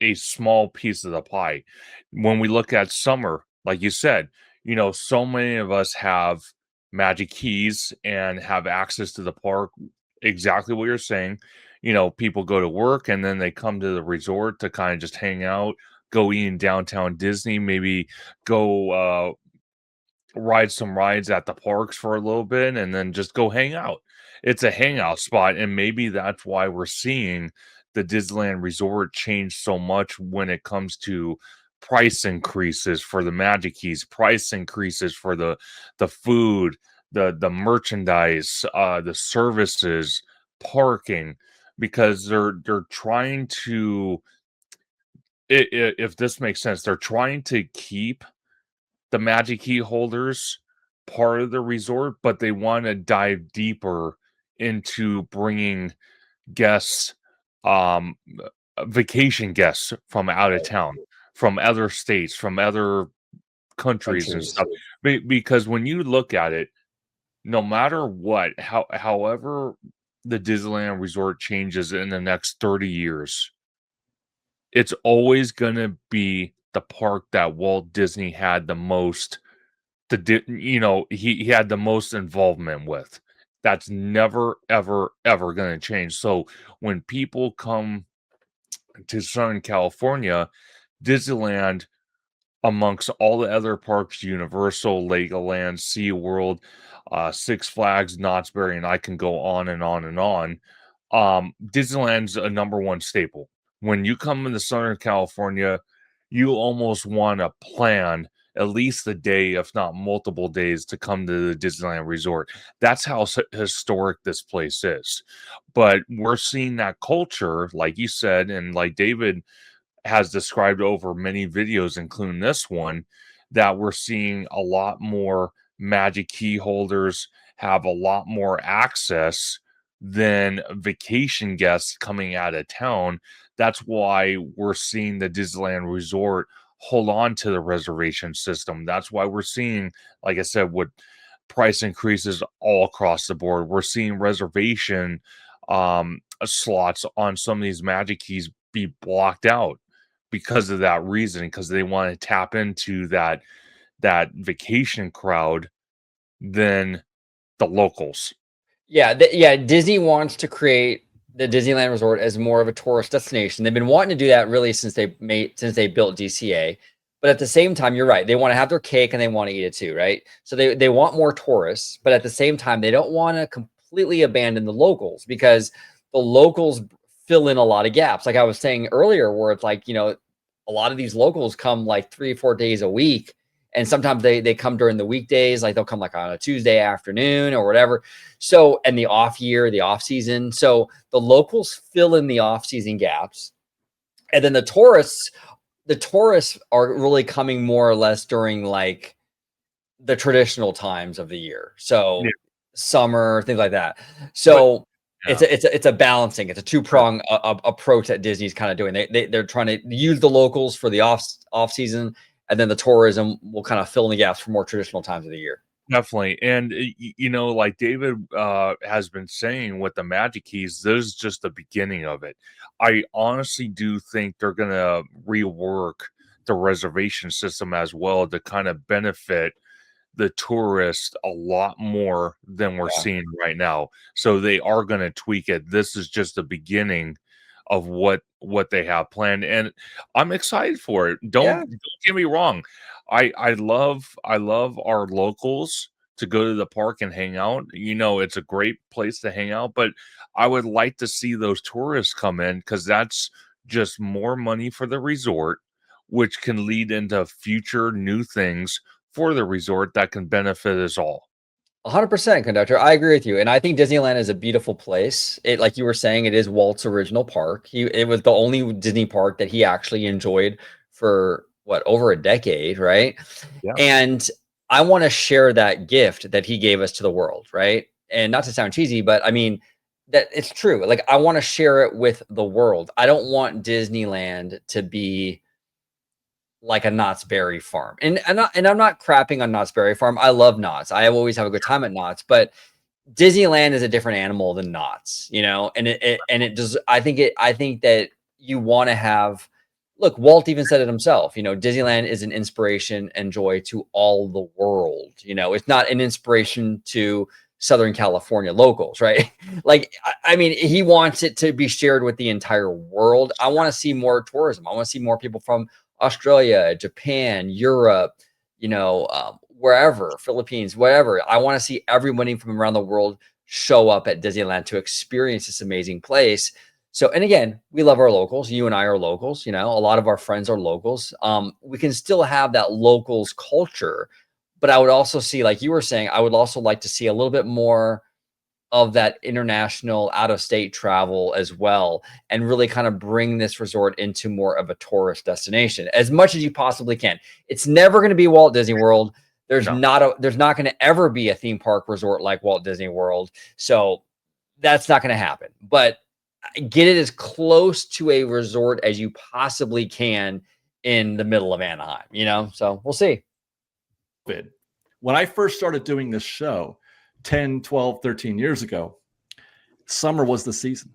a small piece of the pie. When we look at summer, like you said, so many of us have magic keys and have access to the park. Exactly what you're saying. People go to work and then they come to the resort to kind of just hang out, go eat in downtown Disney, maybe go ride some rides at the parks for a little bit, and then just go hang out. It's a hangout spot, and maybe that's why we're seeing the Disneyland Resort change so much when it comes to price increases for the Magic Keys, price increases for the food, the merchandise, the services, parking, because they're trying to, if this makes sense, they're trying to keep the Magic Key holders part of the resort, but they want to dive deeper into bringing guests, um, vacation guests from out of town, from other states, from other countries and stuff. Because when you look at it, no matter what, however the Disneyland Resort changes in the next 30 years, it's always going to be the park that Walt Disney had the most he had the most involvement with. That's never ever ever going to change. So when people come to Southern California, Disneyland, amongst all the other parks, Universal, Legoland, SeaWorld, Six Flags, Knott's Berry, and I can go on and on and on. Disneyland's a number one staple. When you come into Southern California, you almost want to plan at least a day, if not multiple days, to come to the Disneyland Resort. That's how historic this place is. But we're seeing that culture, like you said, and like David has described over many videos, including this one, that we're seeing a lot more magic key holders have a lot more access than vacation guests coming out of town. That's why we're seeing the Disneyland Resort hold on to the reservation system. That's why we're seeing, like I said, with price increases all across the board. We're seeing reservation slots on some of these magic keys be blocked out because of that reason, because they want to tap into that vacation crowd than the locals. Yeah, Disney wants to create the Disneyland Resort as more of a tourist destination. They've been wanting to do that really since they built DCA. But at the same time, you're right. They want to have their cake and they want to eat it too, right? So they want more tourists, but at the same time, they don't want to completely abandon the locals because the locals fill in a lot of gaps. Like I was saying earlier, where it's like, a lot of these locals come like 3 or 4 days a week. And sometimes they come during the weekdays, like they'll come like on a Tuesday afternoon or whatever. So, and the off year, the off season. So the locals fill in the off season gaps. And then the tourists are really coming more or less during like the traditional times of the year. So Yeah. summer, things like that. So Yeah. it's a balancing, it's a two-prong approach that Disney's kind of doing. They're trying to use the locals for the off season, and then the tourism will kind of fill in the gaps for more traditional times of the year. Definitely. And, like David has been saying with the Magic Keys, this is just the beginning of it. I honestly do think they're going to rework the reservation system as well to kind of benefit the tourist a lot more than we're Yeah. seeing right now. So they are going to tweak it. This is just the beginning of what they have planned, and I'm excited for it. Yeah. Don't get me wrong. I love our locals to go to the park and hang out. It's a great place to hang out, but I would like to see those tourists come in because that's just more money for the resort, which can lead into future new things for the resort that can benefit us all. 100% conductor. I agree with you. And I think Disneyland is a beautiful place. It, like you were saying, it is Walt's original park. It was the only Disney park that he actually enjoyed for what, over a decade, right? Yeah. And I want to share that gift that he gave us to the world, right? And not to sound cheesy, but I mean that it's true. Like I want to share it with the world. I don't want Disneyland to be like a Knott's Berry Farm. And I'm not crapping on Knott's Berry Farm. I love Knott's. I always have a good time at Knott's, but Disneyland is a different animal than Knott's, and it does. I think that you want to have, look, Walt even said it himself, Disneyland is an inspiration and joy to all the world. It's not an inspiration to Southern California locals, right? Like, I mean, he wants it to be shared with the entire world. I want to see more tourism. I want to see more people from Australia, Japan, Europe, wherever, Philippines, whatever. I want to see everybody from around the world show up at Disneyland to experience this amazing place. So, and again, we love our locals. You and I are locals. A lot of our friends are locals. We can still have that locals culture, but I would also see, like you were saying, I would also like to see a little bit more of that international out of state travel as well, and really kind of bring this resort into more of a tourist destination as much as you possibly can. It's never going to be Walt Disney World. There's No. not going to ever be a theme park resort like Walt Disney World. So that's not going to happen, but get it as close to a resort as you possibly can in the middle of Anaheim, so we'll see. When I first started doing this show 10, 12, 13 years ago, summer was the season.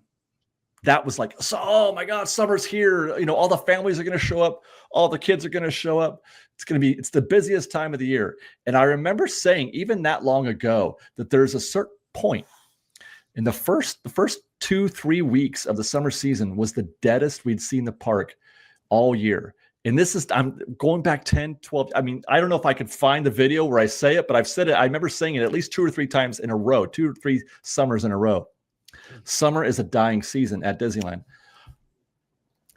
that was like, so, oh my God, summer's here. You know, all the families are going to show up. All the kids are going to show up. It's the busiest time of the year. And I remember saying, even that long ago, that there's a certain point in the first 2-3 weeks of the summer season was the deadest we'd seen the park all year. And this is, I'm going back 10, 12. I mean, I don't know if I could find the video where I say it, but I've said it. I remember saying it at least 2 or 3 times in a row, 2 or 3 summers in a row. Summer is a dying season at Disneyland.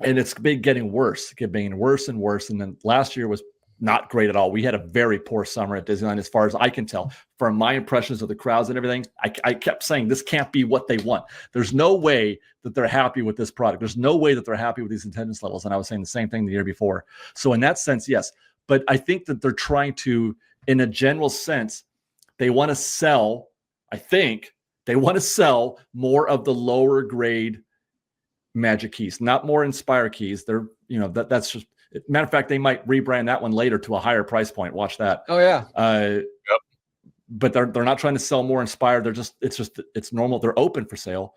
And it's been getting worse, getting worse and worse. And then last year was not great at all. We had a very poor summer at Disneyland, as far as I can tell. From my impressions of the crowds and everything, I kept saying this can't be what they want. There's no way that they're happy with this product. There's no way that they're happy with these attendance levels. And I was saying the same thing the year before. So in that sense, yes. But I think that they're trying to, in a general sense, they want to sell, I think, they want to sell more of the lower grade Magic keys, not more Inspire keys. They're, you know, that's just, matter of fact, they might rebrand that one later to a higher price point. Watch that. Oh yeah. Yep. But they're not trying to sell more Inspire. It's normal. They're open for sale,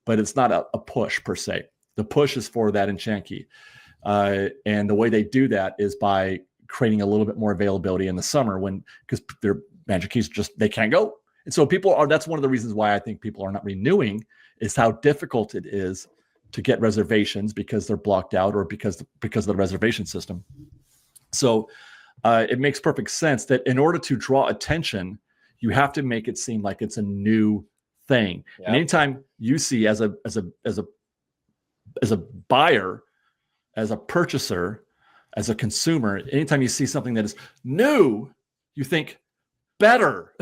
but it's not a push per se. The push is for that enchant key. And the way they do that is by creating a little bit more availability in the summer because their Magic keys they can't go. And so that's one of the reasons why I think people are not renewing, is how difficult it is to get reservations because they're blocked out or because of the reservation system. So it makes perfect sense that in order to draw attention, you have to make it seem like it's a new thing. Yep. And anytime you see as a buyer, as a purchaser, as a consumer, anytime you see something that is new, you think better,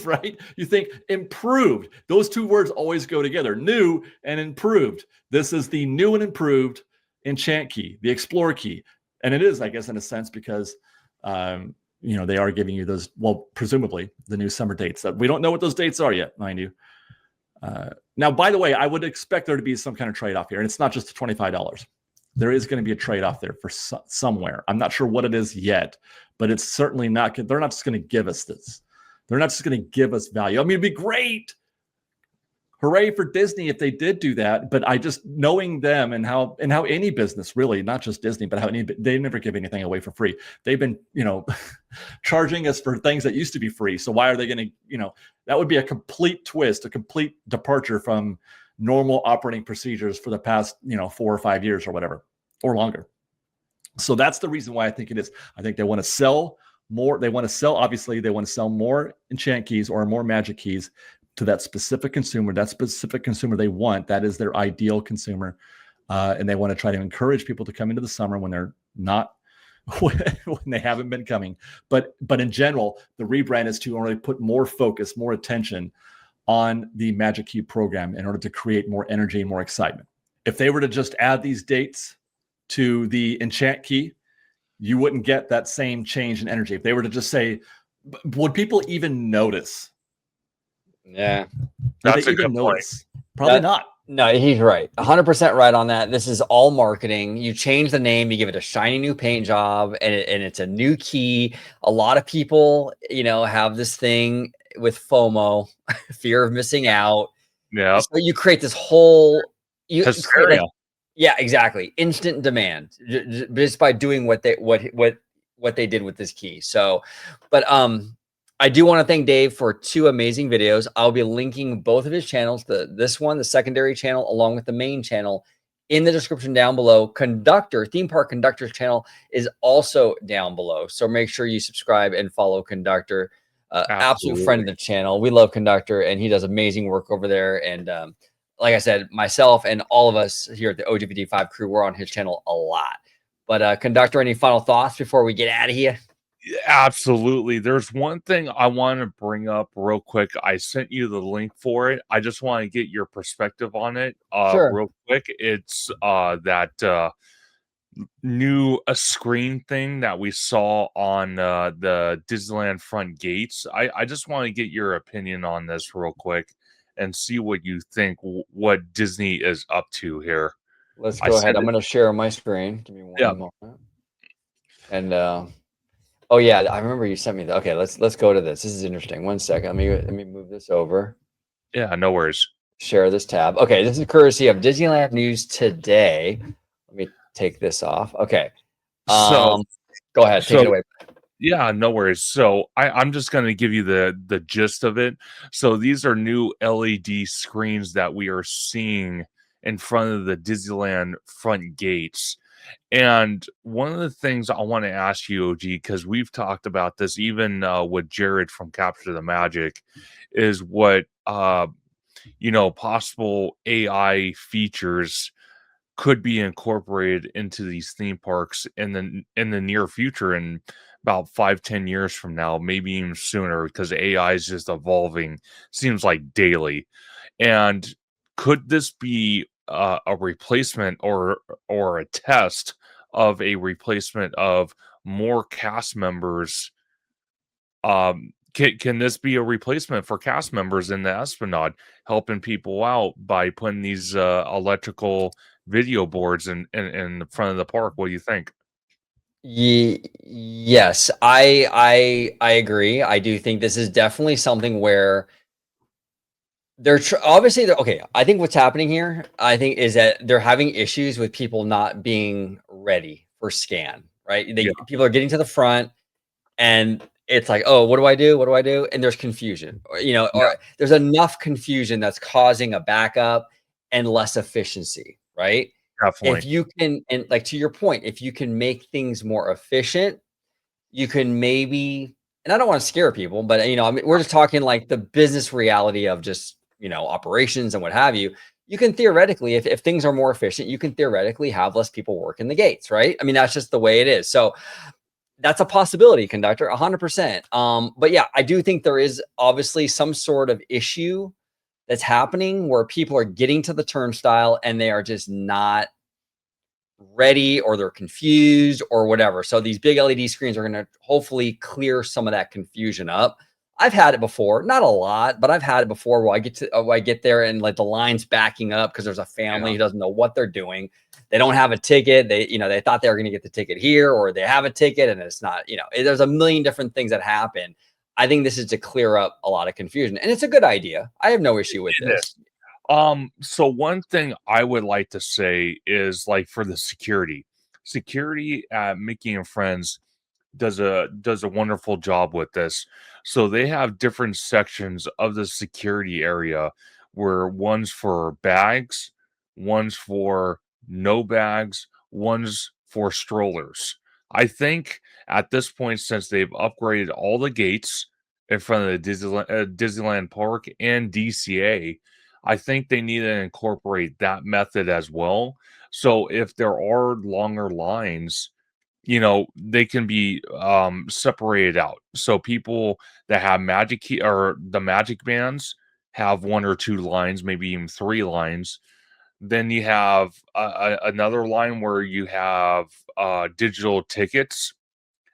right? You think improved. Those two words always go together, new and improved. This is the new and improved enchant key, the Explore key. And it is, I guess, in a sense, because, they are giving you those, well, presumably the new summer dates that we don't know what those dates are yet, mind you. Now, by the way, I would expect there to be some kind of trade-off here. And it's not just the $25. There is going to be a trade-off there for somewhere. I'm not sure what it is yet, but it's certainly not. They're not just going to give us this. They're not just going to give us value. I mean, it'd be great. Hooray for Disney if they did do that. But I just, knowing them and how any business, really, not just Disney, but they never give anything away for free. They've been, charging us for things that used to be free. So why are they going to, that would be a complete twist, a complete departure from normal operating procedures for the past, 4 or 5 years or whatever, or longer. So that's the reason why I think it is. I think they want to sell more. They want to sell more enchant keys or more Magic keys to that specific consumer they want. That is their ideal consumer. And they want to try to encourage people to come into the summer when they're not, when they haven't been coming. But in general, the rebrand is to only put more focus, more attention on the Magic Key program in order to create more energy and more excitement. If they were to just add these dates to the enchant key, you wouldn't get that same change in energy. If they were to just say, would people even notice? Yeah. That's a good point. Probably not. No, he's right. 100% right on that. This is all marketing. You change the name, you give it a shiny new paint job, and it's a new key. A lot of people, have this thing with FOMO, fear of missing out. Yeah. So you create this whole hysteria. Yeah, exactly. Instant demand just by doing what they did with this key. So, but I do want to thank Dave for 2 amazing videos. I'll be linking both of his channels, this one, the secondary channel, along with the main channel, in the description down below. Theme Park Conductor's channel is also down below. So make sure you subscribe and follow Conductor. Absolute friend of the channel. We love Conductor, and he does amazing work over there. And like I said, myself and all of us here at the OGVT5 crew, we're on his channel a lot. But Conductor, any final thoughts before we get out of here? Absolutely. There's one thing I want to bring up real quick. I sent you the link for it. I just want to get your perspective on it real quick. It's that new screen thing that we saw on the Disneyland front gates. I just want to get your opinion on this real quick and see what you think, what Disney is up to here. Let's go ahead. I'm going to share my screen. Give me one moment. And oh yeah, I remember you sent me that. Okay, let's go to this. This is interesting. One second. Let me move this over. Yeah, no worries. share this tab. Okay, this is courtesy of Disneyland News Today. Let me take this off. Okay. So, Go ahead, take it away. Yeah, no worries. So I'm just going to give you the gist of it. So these are new LED screens that we are seeing in front of the Disneyland front gates. And one of the things I want to ask you, OG, because we've talked about this even with Jared from Capture the Magic, is what possible AI features could be incorporated into these theme parks in the near future, in about 5-10 years from now, maybe even sooner, because AI is just evolving, seems like daily. And could this be a replacement or a test of a replacement of more cast members? Can this be a replacement for cast members in the Esplanade, helping people out by putting these electrical video boards in the front of the park? What do you think? Yes, I agree. I do think this is definitely something where obviously okay. I think what's happening here, I think, is that they're having issues with people not being ready for scan. Right? Yeah, People are getting to the front, and it's like, oh, what do I do? What do I do? And there's confusion, yeah, or there's enough confusion that's causing a backup and less efficiency, right? If definitely. you can, and like to your point, if you can make things more efficient, you can maybe, and I don't want to scare people, but I mean, we're just talking like the business reality of just, operations and what have you. You can theoretically, if things are more efficient, you can theoretically have less people work in the gates, right? I mean, that's just the way it is. So that's a possibility, conductor, 100%. But yeah, I do think there is obviously some sort of issue that's happening where people are getting to the turnstile and they are just not ready, or they're confused or whatever. So these big LED screens are going to hopefully clear some of that confusion up. I've had it before, not a lot, but I've had it before where I get there and like the line's backing up because there's a family Yeah, who doesn't know what they're doing. They don't have a ticket. They thought they were going to get the ticket here, or they have a ticket and it's not, there's a million different things that happen. I think this is to clear up a lot of confusion, and it's a good idea. I have no issue with it is. this. So one thing I would like to say is, like, for the security at Mickey and Friends does a wonderful job with this. So they have different sections of the security area, where one's for bags, one's for no bags, one's for strollers. I think at this point, since they've upgraded all the gates in front of the Disneyland Park and DCA, I think they need to incorporate that method as well. So if there are longer lines, they can be separated out. So people that have magic key or the magic bands have one or two lines, maybe even three lines. Then you have another line where you have digital tickets,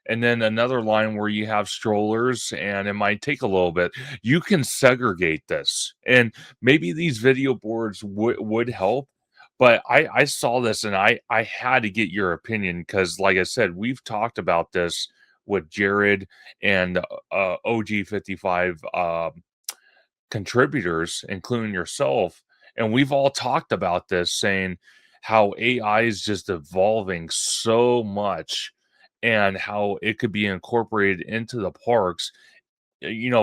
and then another line where you have strollers, and it might take a little bit. You can segregate this, and maybe these video boards would help. But I saw this and I had to get your opinion, because, like I said, we've talked about this with Jared and OG55 contributors, including yourself, and we've all talked about this, saying how AI is just evolving so much, and how it could be incorporated into the parks,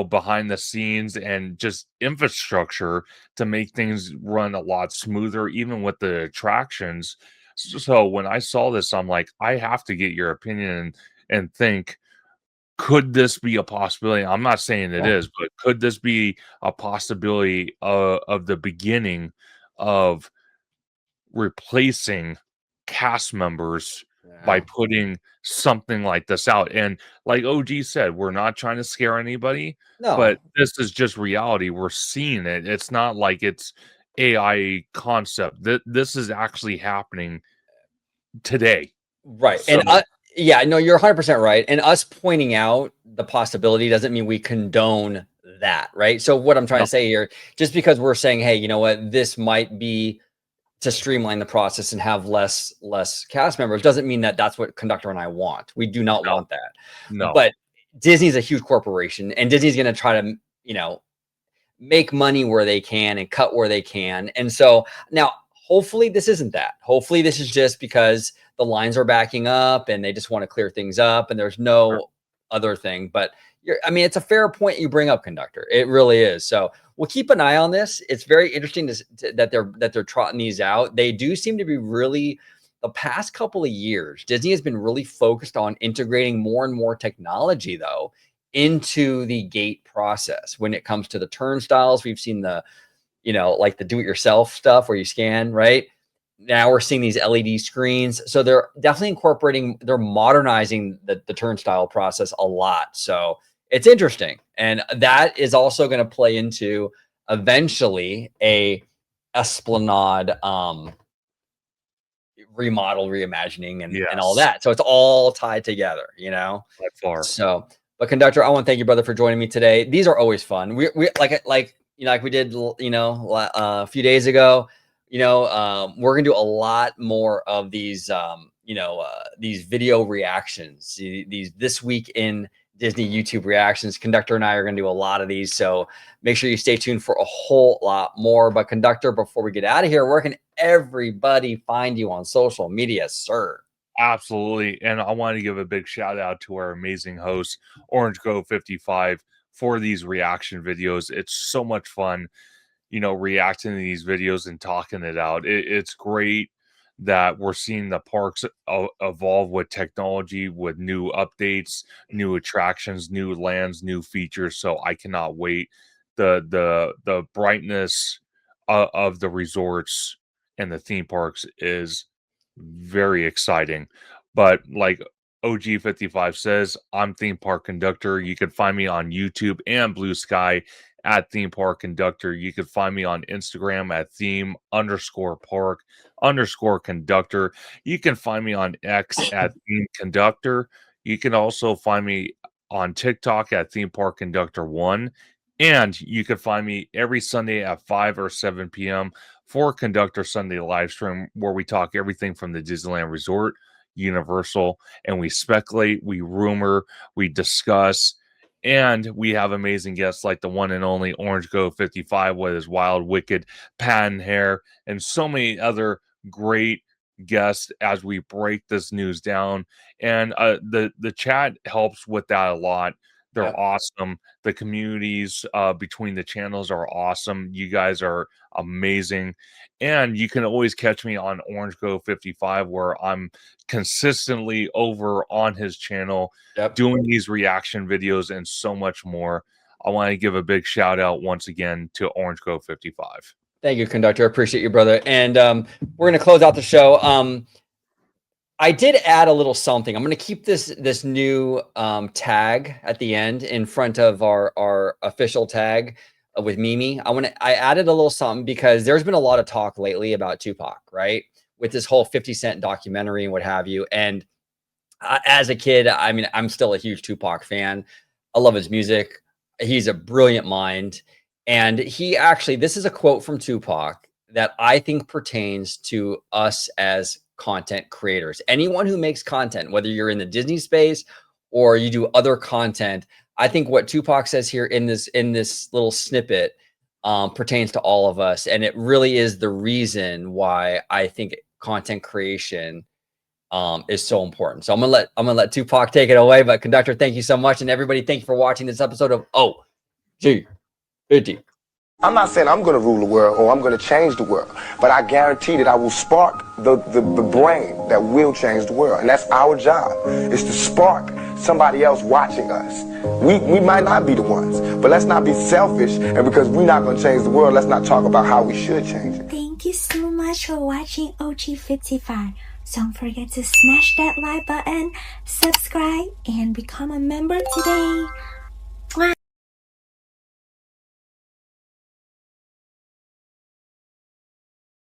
behind the scenes, and just infrastructure to make things run a lot smoother, even with the attractions. So when I saw this, I'm like, I have to get your opinion and think, could this be a possibility? I'm not saying it Yeah. is, but could this be a possibility of the beginning of replacing cast members by Yeah. putting something like this out? And like OG said, we're not trying to scare anybody, but No. this is just reality. We're seeing it. It's not like it's AI concept. This is actually happening today. Right. So And yeah, no, you're 100% right. And us pointing out the possibility doesn't mean we condone that, right? So what I'm trying no, to say here, just because we're saying, hey, you know what, this might be to streamline the process and have less cast members, doesn't mean that that's what conductor and I want. We do not no, want that. no. But Disney's a huge corporation, and Disney's going to try to, you know, make money where they can and cut where they can. And so now, hopefully this isn't that. Hopefully this is just because the lines are backing up and they just want to clear things up and there's no other thing. But I mean, it's a fair point you bring up, Conductor. It really is. So we'll keep an eye on this. It's very interesting that they're trotting these out. They do seem to be really, the past couple of years, Disney has been really focused on integrating more and more technology, though, into the gate process. When it comes to the turnstiles, we've seen the, like the do-it-yourself stuff where you scan, right? Now we're seeing these LED screens. So they're definitely they're modernizing the turnstile process a lot. So it's interesting. And that is also going to play into eventually a esplanade remodel, reimagining, and all that. So it's all tied together, By far. So, but Conductor, I want to thank you, brother, for joining me today. These are always fun. We like we did, a few days ago. We're gonna do a lot more of these, these video reactions. These this week in Disney YouTube reactions. Conductor and I are gonna do a lot of these, so make sure you stay tuned for a whole lot more. But Conductor, before we get out of here, where can everybody find you on social media, sir? Absolutely. And I want to give a big shout out to our amazing host, Orange Go 55, for these reaction videos. It's so much fun, reacting to these videos and talking it out. It's great that we're seeing the parks evolve with technology, with new updates, new attractions, new lands, new features. So I cannot wait. The brightness of the resorts and the theme parks is very exciting. But like OG55 says, I'm Theme Park Conductor. You can find me on YouTube and Blue Sky at Theme Park Conductor. You can find me on Instagram at theme_park_conductor. You can find me on X at Theme Conductor. You can also find me on TikTok at Theme Park Conductor 1. And you can find me every Sunday at 5 or 7 p.m. for Conductor Sunday live stream, where we talk everything from the Disneyland Resort, Universal, and we speculate, we rumor, we discuss, and we have amazing guests like the one and only Orange Go 55 with his wild, wicked patent hair, and so many other great guests as we break this news down. And the chat helps with that a lot. They're awesome. The communities between the channels are awesome. You guys are amazing. And you can always catch me on Orange Go 55, where I'm consistently over on his channel doing these reaction videos and so much more. I want to give a big shout out once again to Orange Go 55. Thank you, Conductor. I appreciate you, brother. And we're going to close out the show. I did add a little something. I'm going to keep this new tag at the end in front of our official tag with Mimi. I added a little something because there's been a lot of talk lately about Tupac, right? With this whole 50 Cent documentary and what have you. And as a kid, I mean, I'm still a huge Tupac fan. I love his music. He's a brilliant mind. And this is a quote from Tupac that I think pertains to us as content creators. Anyone who makes content, whether you're in the Disney space or you do other content, I think what Tupac says here in this little snippet pertains to all of us, and it really is the reason why I think content creation is so important. So I'm gonna let Tupac take it away. But Conductor, thank you so much, and everybody, thank you for watching this episode of OG50. I'm not saying I'm going to rule the world or I'm going to change the world, but I guarantee that I will spark the brain that will change the world. And that's our job, is to spark somebody else watching us. We might not be the ones, but let's not be selfish. And because we're not going to change the world, let's not talk about how we should change it. Thank you so much for watching OG55. Don't forget to smash that like button, subscribe, and become a member today.